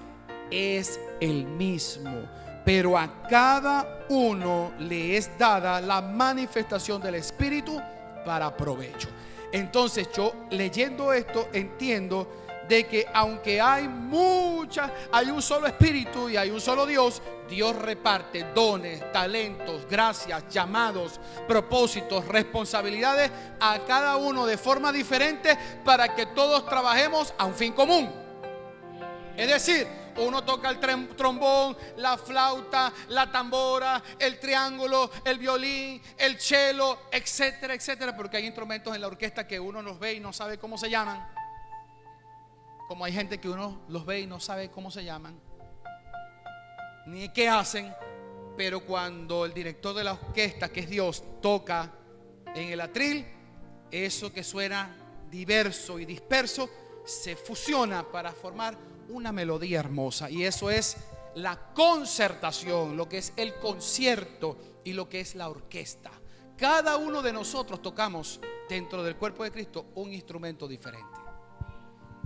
es el mismo. pero a cada uno le es dada la manifestación del Espíritu para provecho. Entonces yo, leyendo esto, entiendo de que aunque hay un solo Espíritu y hay un solo Dios, Dios reparte dones, talentos, gracias, llamados, propósitos, responsabilidades a cada uno de forma diferente para que todos trabajemos a un fin común. Es decir, uno toca el trombón, la flauta, la tambora, el triángulo, el violín, el cello, etcétera, etcétera, porque hay instrumentos en la orquesta que uno los ve y no sabe cómo se llaman. Como hay gente que uno los ve y no sabe cómo se llaman ni qué hacen, pero cuando el director de la orquesta, que es Dios, toca en el atril, eso que suena diverso y disperso se fusiona para formar una melodía hermosa. Y eso es la concertación, lo que es el concierto y lo que es la orquesta. Cada uno de nosotros tocamos dentro del cuerpo de Cristo un instrumento diferente.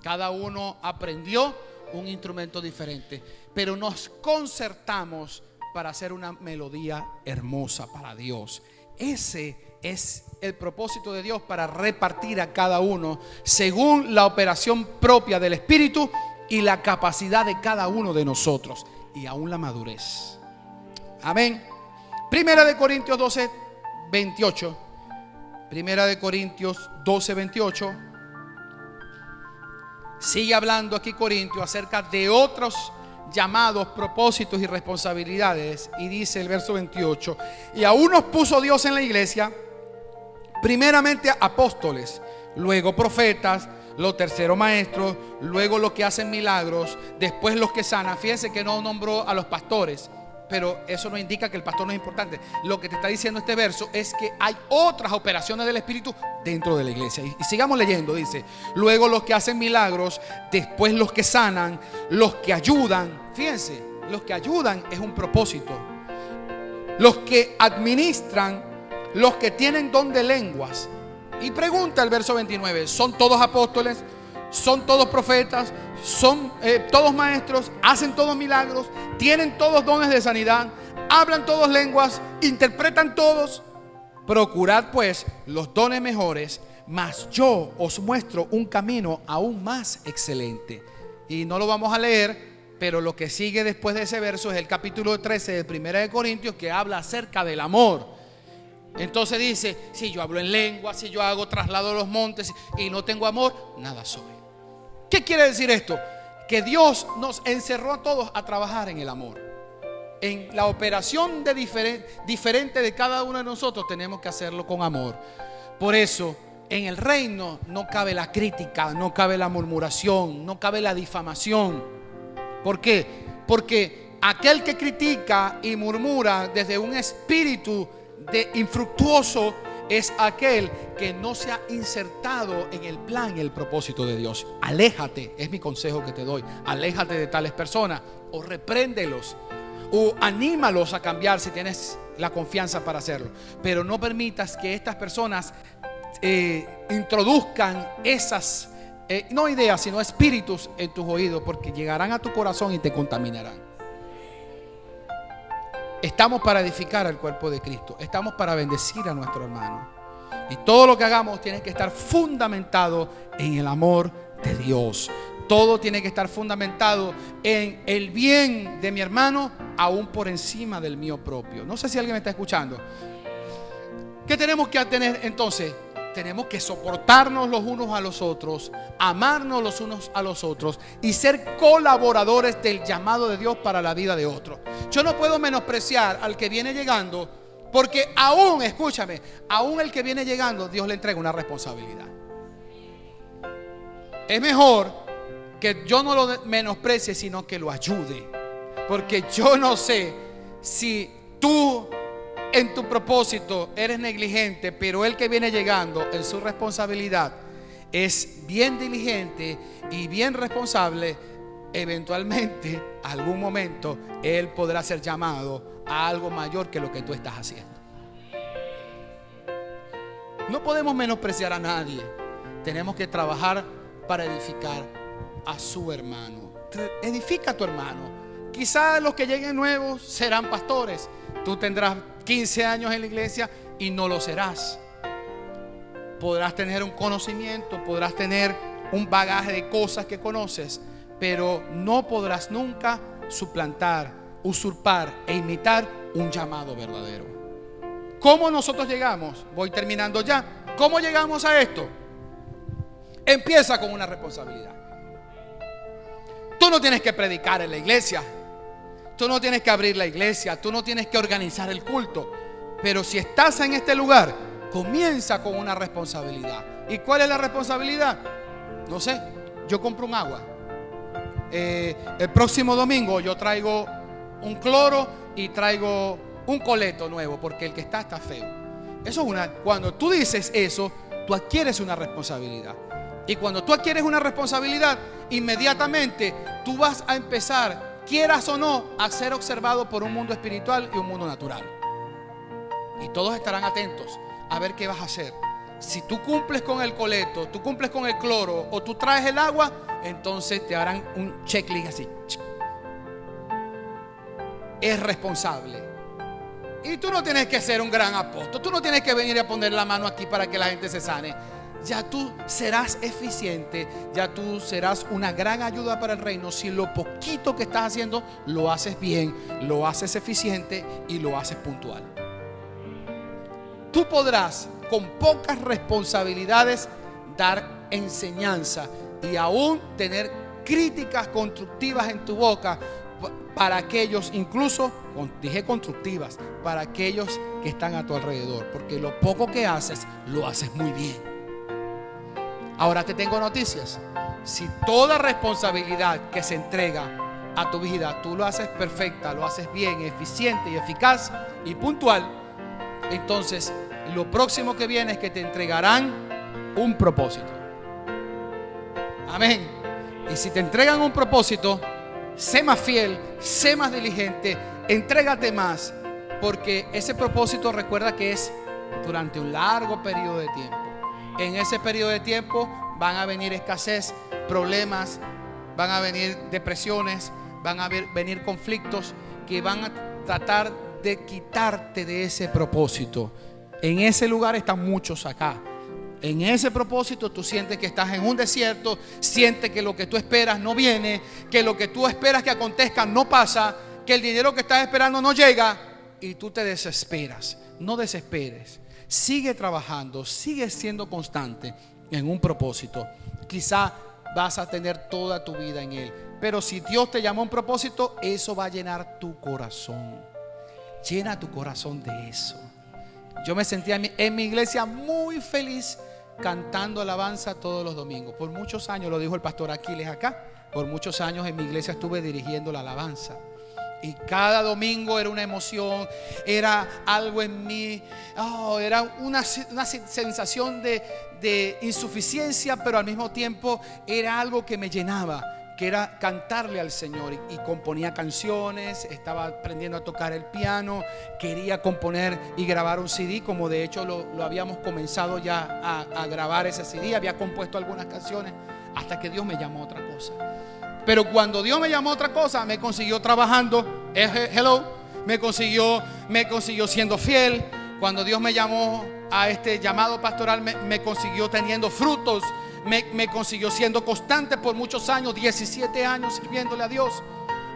Cada uno aprendió un instrumento diferente, pero nos concertamos para hacer una melodía hermosa para Dios. Ese es el propósito de Dios, para repartir a cada uno según la operación propia del Espíritu y la capacidad de cada uno de nosotros, y aún la madurez. Amén. Primera de Corintios 12, 28. Primera de Corintios 12, 28. Sigue hablando aquí Corintios acerca de otros llamados, propósitos y responsabilidades, y dice el verso 28: y a unos puso Dios en la iglesia, primeramente apóstoles, luego profetas, los terceros maestros, luego los que hacen milagros, después los que sanan. Fíjense que no nombró a los pastores, pero eso no indica que el pastor no es importante. Lo que te está diciendo este verso es que hay otras operaciones del Espíritu dentro de la iglesia. Y sigamos leyendo, dice: luego los que hacen milagros, después los que sanan, los que ayudan. Fíjense, los que ayudan es un propósito. Los que administran, los que tienen don de lenguas. Y pregunta el verso 29: ¿son todos apóstoles? ¿Son todos profetas? ¿Son todos maestros? ¿Hacen todos milagros? ¿Tienen todos dones de sanidad? ¿Hablan todos lenguas? ¿Interpretan todos? Procurad pues los dones mejores, mas yo os muestro un camino aún más excelente. Y no lo vamos a leer, pero lo que sigue después de ese verso es el capítulo 13 de 1 de Corintios, que habla acerca del amor. Entonces dice: si yo hablo en lengua, si yo hago traslado a los montes y no tengo amor, nada soy. ¿Qué quiere decir esto? Que Dios nos encerró a todos a trabajar en el amor. En la operación diferente de cada uno de nosotros tenemos que hacerlo con amor. Por eso en el reino no cabe la crítica, no cabe la murmuración, no cabe la difamación. ¿Por qué? Porque aquel que critica y murmura desde un espíritu infructuoso es aquel que no se ha insertado en el plan y el propósito de Dios. Aléjate, es mi consejo que te doy. Aléjate de tales personas, o repréndelos, o anímalos a cambiar si tienes la confianza para hacerlo. Pero no permitas que estas personas introduzcan esas no ideas, sino espíritus en tus oídos, porque llegarán a tu corazón y te contaminarán. Estamos para edificar al cuerpo de Cristo. Estamos para bendecir a nuestro hermano. Y todo lo que hagamos tiene que estar fundamentado en el amor de Dios. Todo tiene que estar fundamentado en el bien de mi hermano, aún por encima del mío propio. No sé si alguien me está escuchando. ¿Qué tenemos que tener entonces? Tenemos que soportarnos los unos a los otros, amarnos los unos a los otros y ser colaboradores del llamado de Dios para la vida de otros. Yo no puedo menospreciar al que viene llegando, porque aún, escúchame, aún el que viene llegando, Dios le entrega una responsabilidad. Es mejor que yo no lo menosprecie, sino que lo ayude, porque yo no sé si tú en tu propósito eres negligente, pero el que viene llegando en su responsabilidad es bien diligente y bien responsable. Eventualmente, algún momento, él podrá ser llamado a algo mayor que lo que tú estás haciendo. No podemos menospreciar a nadie. Tenemos que trabajar para edificar a su hermano. Edifica a tu hermano. quizás los que lleguen nuevos serán pastores. Tú tendrás 15 años en la iglesia y no lo serás. Podrás tener un conocimiento, podrás tener un bagaje de cosas que conoces, pero no podrás nunca suplantar, usurpar e imitar un llamado verdadero. ¿Cómo nosotros llegamos? Voy terminando ya. ¿Cómo llegamos a esto? Empieza con una responsabilidad. Tú no tienes que predicar en la iglesia, tú no tienes que abrir la iglesia, tú no tienes que organizar el culto, pero si estás en este lugar, comienza con una responsabilidad. ¿Y cuál es la responsabilidad? No sé, yo compro un agua. El próximo domingo yo traigo un cloro y traigo un coleto nuevo, porque el que está feo. Eso es cuando tú dices eso, tú adquieres una responsabilidad. Y cuando tú adquieres una responsabilidad, inmediatamente tú vas a empezar, quieras o no, a ser observado por un mundo espiritual y un mundo natural. Y todos estarán atentos a ver qué vas a hacer. Si tú cumples con el coleto, tú cumples con el cloro o tú traes el agua, entonces te harán un checklist así. Es responsable. Y tú no tienes que ser un gran apóstol, tú no tienes que venir a poner la mano aquí para que la gente se sane. Ya tú serás eficiente, ya tú serás una gran ayuda para el reino si lo poquito que estás haciendo lo haces bien, lo haces eficiente y lo haces puntual. Tú podrás con pocas responsabilidades dar enseñanza y aún tener críticas constructivas en tu boca para aquellos, incluso dije constructivas, para aquellos que están a tu alrededor, porque lo poco que haces lo haces muy bien. Ahora te tengo noticias. Si toda responsabilidad que se entrega a tu vida tú lo haces perfecta, lo haces bien, eficiente y eficaz y puntual, entonces lo próximo que viene es que te entregarán un propósito. Amén. Y si te entregan un propósito, sé más fiel, sé más diligente, entrégate más, porque ese propósito, recuerda que es durante un largo periodo de tiempo. En ese periodo de tiempo van a venir escasez, problemas, van a venir depresiones, van a venir conflictos que van a tratar de quitarte de ese propósito. En ese lugar están muchos acá. En ese propósito tú sientes que estás en un desierto, sientes que lo que tú esperas no viene, que lo que tú esperas que acontezca no pasa, que el dinero que estás esperando no llega y tú te desesperas. No desesperes. Sigue trabajando, sigue siendo constante en un propósito. Quizá vas a tener toda tu vida en él, pero si Dios te llamó a un propósito, eso va a llenar tu corazón. Llena tu corazón de eso. Yo me sentía en mi iglesia muy feliz cantando alabanza todos los domingos. Por muchos años, lo dijo el pastor Aquiles acá, por muchos años en mi iglesia estuve dirigiendo la alabanza. Y cada domingo era una emoción, era algo en mí, era una sensación de insuficiencia, pero al mismo tiempo era algo que me llenaba, que era cantarle al Señor. Y componía canciones, estaba aprendiendo a tocar el piano, quería componer y grabar un CD, como de hecho lo habíamos comenzado ya a grabar ese CD. Había compuesto algunas canciones hasta que Dios me llamó a otra cosa. Pero cuando Dios me llamó a otra cosa, me consiguió trabajando, me consiguió siendo fiel. Cuando Dios me llamó a este llamado pastoral, me consiguió teniendo frutos, me consiguió siendo constante por muchos años, 17 años sirviéndole a Dios.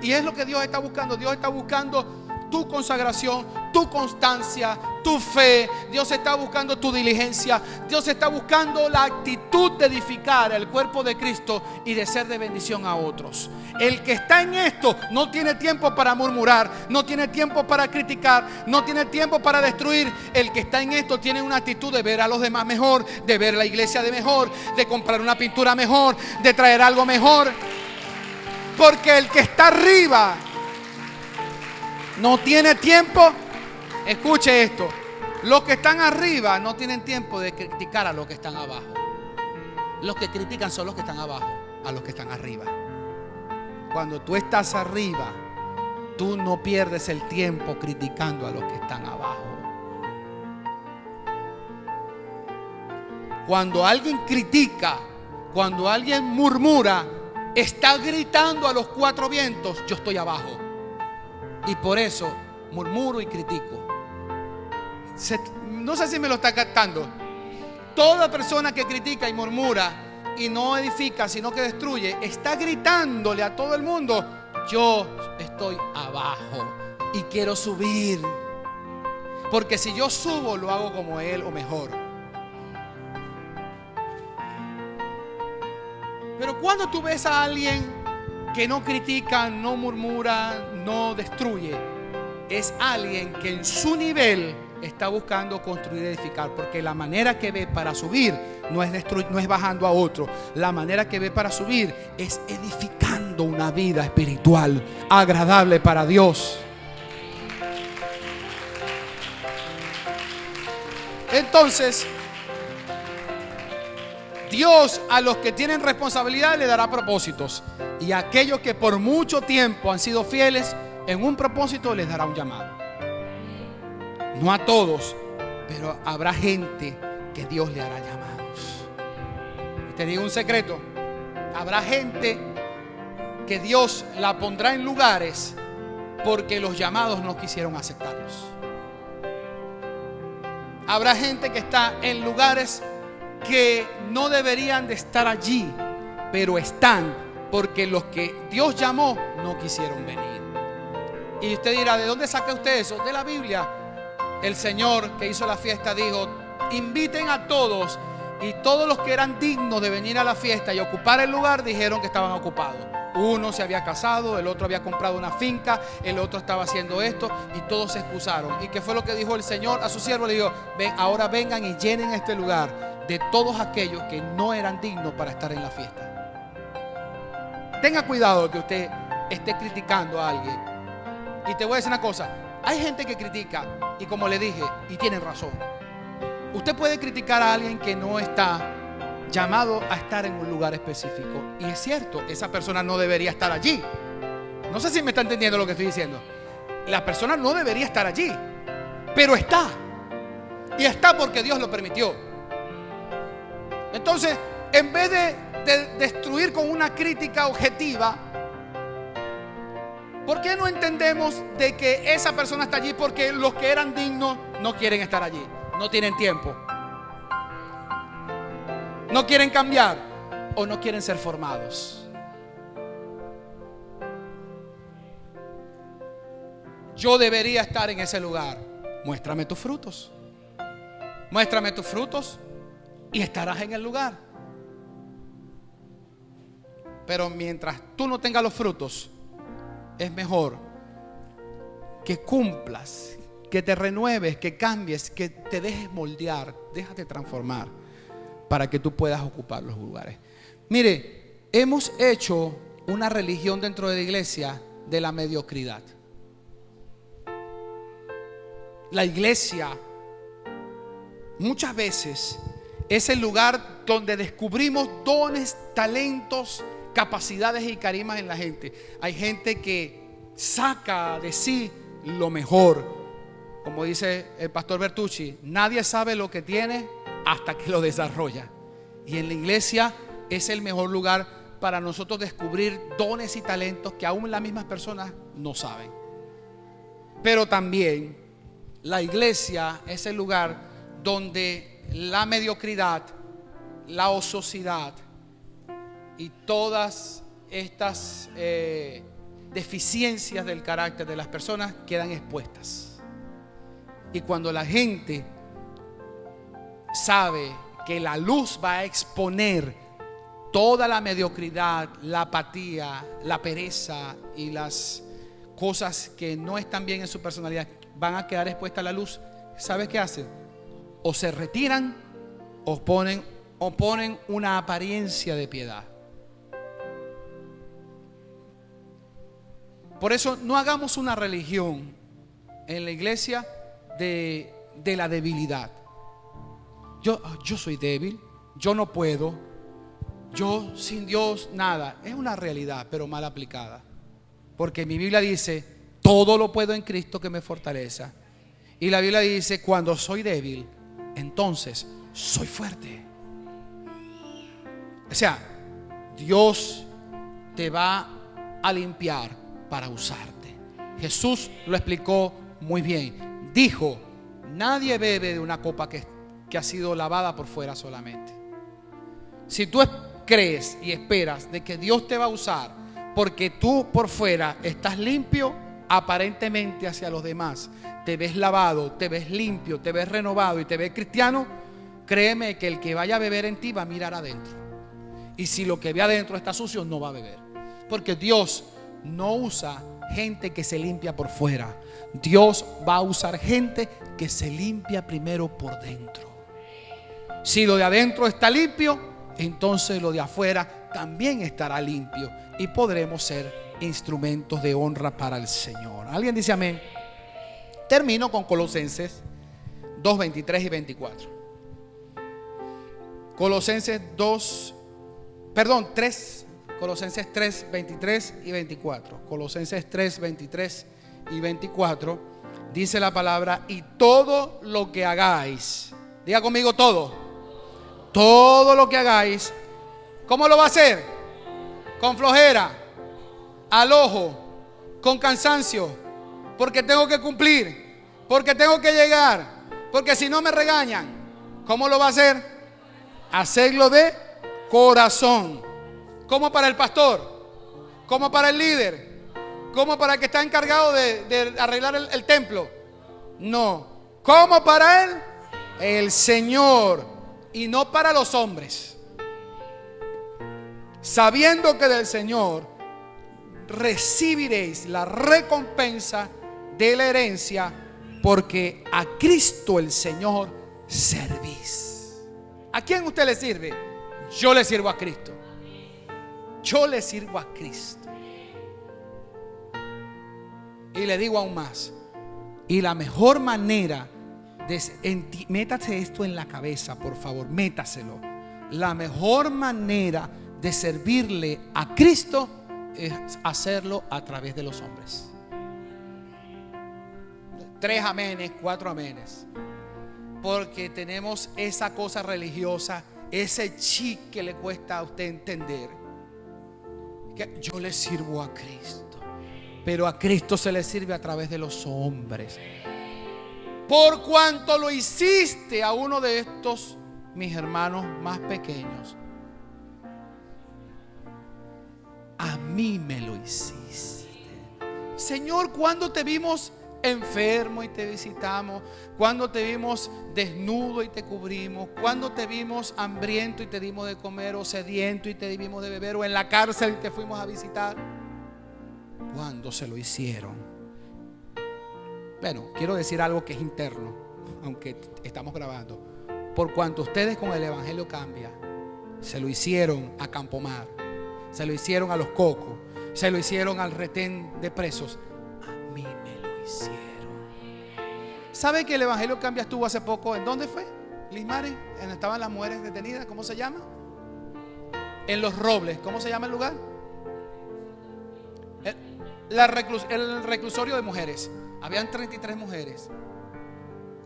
Y es lo que Dios está buscando. Dios está buscando tu consagración, tu constancia, tu fe. Dios está buscando tu diligencia. Dios está buscando la actitud de edificar el cuerpo de Cristo y de ser de bendición a otros. El que está en esto no tiene tiempo para murmurar, no tiene tiempo para criticar, no tiene tiempo para destruir. El que está en esto tiene una actitud de ver a los demás mejor, de ver la iglesia de mejor, de comprar una pintura mejor, de traer algo mejor. Porque el que está arriba no tiene tiempo. Escuche esto: los que están arriba no tienen tiempo de criticar a los que están abajo. Los que critican son los que están abajo a los que están arriba. Cuando tú estás arriba, tú no pierdes el tiempo criticando a los que están abajo. Cuando alguien critica, cuando alguien murmura, está gritando a los cuatro vientos: yo estoy abajo. y por eso murmuro y critico. No sé si me lo está captando. Toda persona que critica y murmura y no edifica, sino que destruye, está gritándole a todo el mundo: yo estoy abajo y quiero subir, porque si yo subo lo hago como él o mejor. Pero cuando tú ves a alguien que no critica, no murmura, no destruye, es alguien que en su nivel está buscando construir y edificar, porque la manera que ve para subir no es bajando a otro. La manera que ve para subir es edificando una vida espiritual agradable para Dios. Entonces, Dios a los que tienen responsabilidad le dará propósitos, y a aquellos que por mucho tiempo han sido fieles en un propósito les dará un llamado. No a todos, pero habrá gente que Dios le hará llamados. Y te digo un secreto: habrá gente que Dios la pondrá en lugares porque los llamados no quisieron aceptarlos. Habrá gente que está en lugares que no deberían de estar allí, pero están porque los que Dios llamó no quisieron venir. Y usted dirá: ¿de dónde saca usted eso? De la Biblia. El Señor que hizo la fiesta dijo: inviten a todos. Y todos los que eran dignos de venir a la fiesta y ocupar el lugar dijeron que estaban ocupados. Uno se había casado, el otro había comprado una finca, el otro estaba haciendo esto, y todos se excusaron. ¿Y qué fue lo que dijo el Señor a su siervo? Le dijo: ven, ahora vengan y llenen este lugar de todos aquellos que no eran dignos para estar en la fiesta. Tenga cuidado que usted esté criticando a alguien. Y te voy a decir una cosa: hay gente que critica, y como le dije, y tienen razón. Usted puede criticar a alguien que no está llamado a estar en un lugar específico, y es cierto, esa persona no debería estar allí. No sé si me está entendiendo lo que estoy diciendo. La persona no debería estar allí, pero está, y está porque Dios lo permitió. Entonces, en vez de destruir con una crítica objetiva, ¿por qué no entendemos de que esa persona está allí porque los que eran dignos no quieren estar allí? No tienen tiempo, no quieren cambiar, o no quieren ser formados. Yo debería estar en ese lugar. Muéstrame tus frutos. Muéstrame tus frutos y estarás en el lugar. Pero mientras tú no tengas los frutos, es mejor que cumplas, que te renueves, que cambies, que te dejes moldear, déjate transformar para que tú puedas ocupar los lugares. Mire, hemos hecho una religión dentro de la iglesia de la mediocridad. La iglesia muchas veces es el lugar donde descubrimos dones, talentos, capacidades y carismas en la gente. Hay gente que saca de sí lo mejor. Como dice el pastor Bertucci, nadie sabe lo que tiene hasta que lo desarrolla. Y en la iglesia es el mejor lugar para nosotros descubrir dones y talentos que aún las mismas personas no saben. Pero también la iglesia es el lugar donde la mediocridad, la ociosidad y todas estas deficiencias del carácter de las personas quedan expuestas. Y cuando la gente sabe que la luz va a exponer toda la mediocridad, la apatía, la pereza y las cosas que no están bien en su personalidad van a quedar expuestas a la luz, ¿sabes qué hacen? O se retiran o ponen una apariencia de piedad. Por eso no hagamos una religión en la iglesia de la debilidad. Yo soy débil, yo no puedo, yo sin Dios nada. Es una realidad, pero mal aplicada. Porque mi Biblia dice: todo lo puedo en Cristo que me fortalece. Y la Biblia dice: cuando soy débil, entonces soy fuerte. O sea, Dios te va a limpiar para usarte. Jesús lo explicó muy bien. Dijo: nadie bebe de una copa que ha sido lavada por fuera solamente. Si tú crees y esperas de que Dios te va a usar porque tú por fuera estás limpio, aparentemente hacia los demás te ves lavado, te ves limpio, te ves renovado y te ves cristiano, créeme que el que vaya a beber en ti va a mirar adentro. Y si lo que ve adentro está sucio, no va a beber. Porque Dios no usa gente que se limpia por fuera. Dios va a usar gente que se limpia primero por dentro. Si lo de adentro está limpio, entonces lo de afuera también estará limpio y podremos ser instrumentos de honra para el Señor. ¿Alguien dice amén? Termino con Colosenses 2, 23 y 24. Colosenses 3, 23 y 24. Colosenses 3, 23 y 24. Dice la palabra: y todo lo que hagáis, diga conmigo todo. Todo lo que hagáis, ¿cómo lo va a hacer? Con flojera, al ojo, con cansancio, porque tengo que cumplir, porque tengo que llegar, porque si no me regañan. ¿Cómo lo va a hacer? Hacerlo de corazón. Como para el pastor, como para el líder, como para el que está encargado de arreglar el templo. No, como para el Señor y no para los hombres, sabiendo que del Señor recibiréis la recompensa de la herencia, porque a Cristo el Señor servís. ¿A quién usted le sirve? Yo le sirvo a Cristo. Yo le sirvo a Cristo. Y le digo aún más. Y la mejor manera métase esto en la cabeza, por favor, métaselo. La mejor manera de servirle a Cristo es hacerlo a través de los hombres. 3 amenes, 4 amenes. Porque tenemos esa cosa religiosa, ese chip que le cuesta a usted entender. Que yo le sirvo a Cristo, pero a Cristo se le sirve a través de los hombres. Por cuanto lo hiciste a uno de estos mis hermanos más pequeños, a mí me lo hiciste. Señor, ¿cuándo te vimos enfermo y te visitamos? ¿Cuándo te vimos desnudo y te cubrimos? ¿Cuándo te vimos hambriento y te dimos de comer? ¿O sediento y te dimos de beber? ¿O en la cárcel y te fuimos a visitar? ¿Cuándo se lo hicieron? Bueno, quiero decir algo que es interno, aunque estamos grabando. Por cuanto ustedes con el evangelio cambia, se lo hicieron a Campomar, se lo hicieron a Los Cocos, se lo hicieron al retén de presos, a mí me lo hicieron. ¿Sabe que el evangelio cambia estuvo hace poco? ¿En dónde fue? Lismares, en donde estaban las mujeres detenidas. ¿Cómo se llama? En Los Robles. ¿Cómo se llama el lugar? El reclusorio de mujeres. Habían 33 mujeres.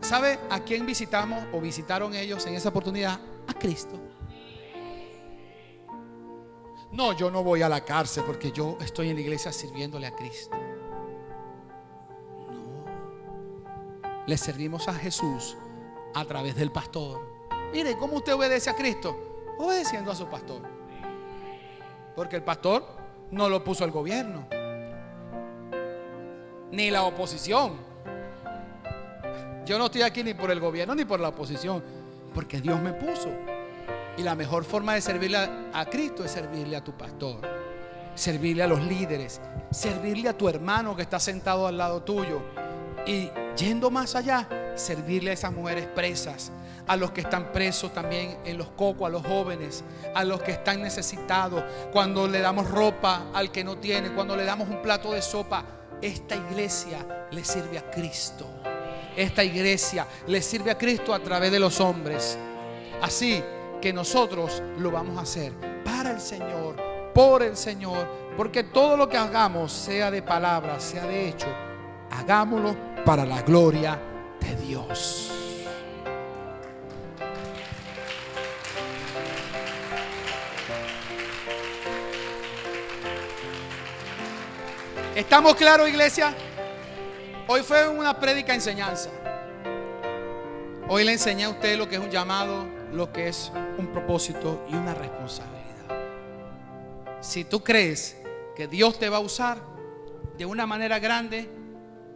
¿Sabe a quién visitamos o visitaron ellos en esa oportunidad? A Cristo. No, yo no voy a la cárcel porque yo estoy en la iglesia sirviéndole a Cristo. No. Le servimos a Jesús a través del pastor. Mire, ¿cómo usted obedece a Cristo? Obedeciendo a su pastor. Porque el pastor no lo puso el gobierno, ni la oposición. Yo no estoy aquí ni por el gobierno ni por la oposición, porque Dios me puso. Y la mejor forma de servirle a Cristo es servirle a tu pastor, servirle a los líderes, servirle a tu hermano que está sentado al lado tuyo. Y yendo más allá, servirle a esas mujeres presas, a los que están presos también en Los Cocos, a los jóvenes, a los que están necesitados. Cuando le damos ropa al que no tiene, cuando le damos un plato de sopa. Esta iglesia le sirve a Cristo. Esta iglesia le sirve a Cristo a través de los hombres. Así que nosotros lo vamos a hacer para el Señor, por el Señor, porque todo lo que hagamos, sea de palabra, sea de hecho, hagámoslo para la gloria de Dios. ¿Estamos claros, iglesia? Hoy fue una prédica enseñanza. Hoy le enseñé a usted lo que es un llamado, lo que es un propósito y una responsabilidad. Si tú crees que Dios te va a usar de una manera grande,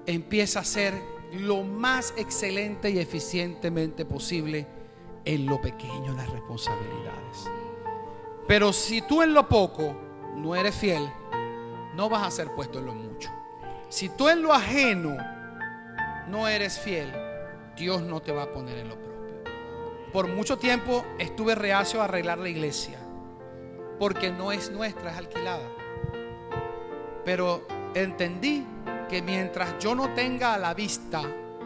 empieza a ser lo más excelente y eficientemente posible en lo pequeño, en las responsabilidades. Pero si tú en lo poco no eres fiel, no vas a ser puesto en lo mucho. Si tú en lo ajeno no eres fiel, Dios no te va a poner en lo propio. Por mucho tiempo estuve reacio a arreglar la iglesia, porque no es nuestra, es alquilada. Pero entendí que mientras yo no tenga a la vista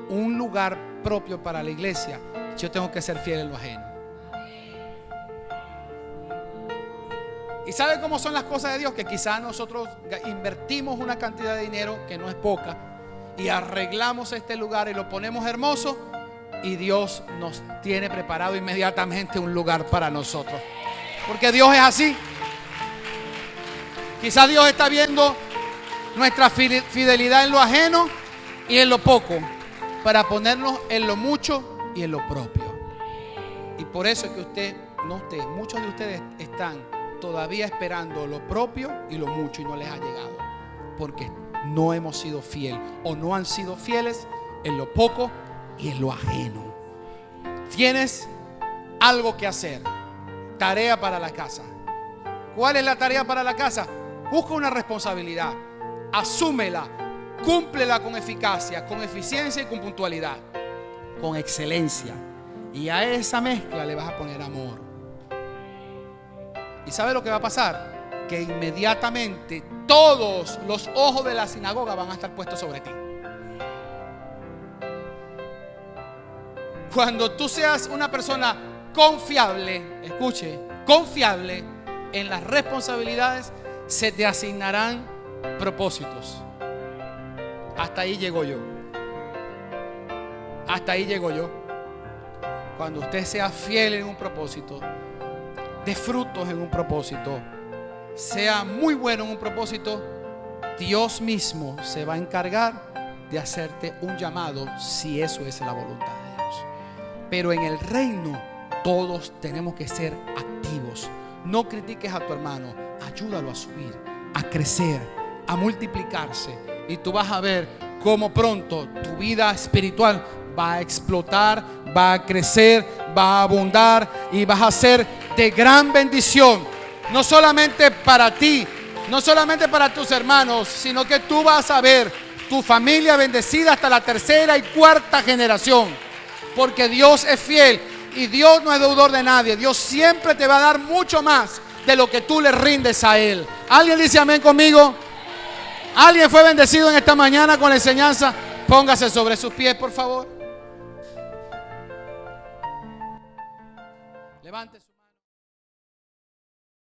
un lugar propio para la iglesia, yo tengo que ser fiel en lo ajeno. ¿Y sabe cómo son las cosas de Dios? Que quizás nosotros invertimos una cantidad de dinero que no es poca y arreglamos este lugar y lo ponemos hermoso, y Dios nos tiene preparado inmediatamente un lugar para nosotros, porque Dios es así. Quizás Dios está viendo nuestra fidelidad en lo ajeno y en lo poco, para ponernos en lo mucho y en lo propio. Y por eso es que muchos de ustedes están todavía esperando lo propio y lo mucho y no les ha llegado, porque no hemos sido fieles o no han sido fieles en lo poco y en lo ajeno. Tienes algo que hacer, tarea para la casa. ¿Cuál es la tarea para la casa? Busca una responsabilidad, asúmela, cúmplela con eficacia, con eficiencia y con puntualidad, con excelencia. Y a esa mezcla le vas a poner amor. ¿Y sabe lo que va a pasar? Que inmediatamente todos los ojos de la sinagoga van a estar puestos sobre ti. Cuando tú seas una persona confiable, escuche, confiable en las responsabilidades, se te asignarán propósitos. Hasta ahí llego yo. Hasta ahí llego yo. Cuando usted sea fiel en un propósito, de frutos en un propósito, sea muy bueno en un propósito, Dios mismo se va a encargar de hacerte un llamado, si eso es la voluntad de Dios. Pero en el reino todos tenemos que ser activos. No critiques a tu hermano, ayúdalo a subir, a crecer, a multiplicarse, y tú vas a ver cómo pronto tu vida espiritual va a explotar, va a crecer, va a abundar y vas a ser de gran bendición, no solamente para ti, no solamente para tus hermanos, sino que tú vas a ver tu familia bendecida hasta la tercera y cuarta generación, porque Dios es fiel y Dios no es deudor de nadie. Dios siempre te va a dar mucho más de lo que tú le rindes a Él. ¿Alguien dice amén conmigo? ¿Alguien fue bendecido en esta mañana con la enseñanza? Póngase sobre sus pies, por favor. Levante su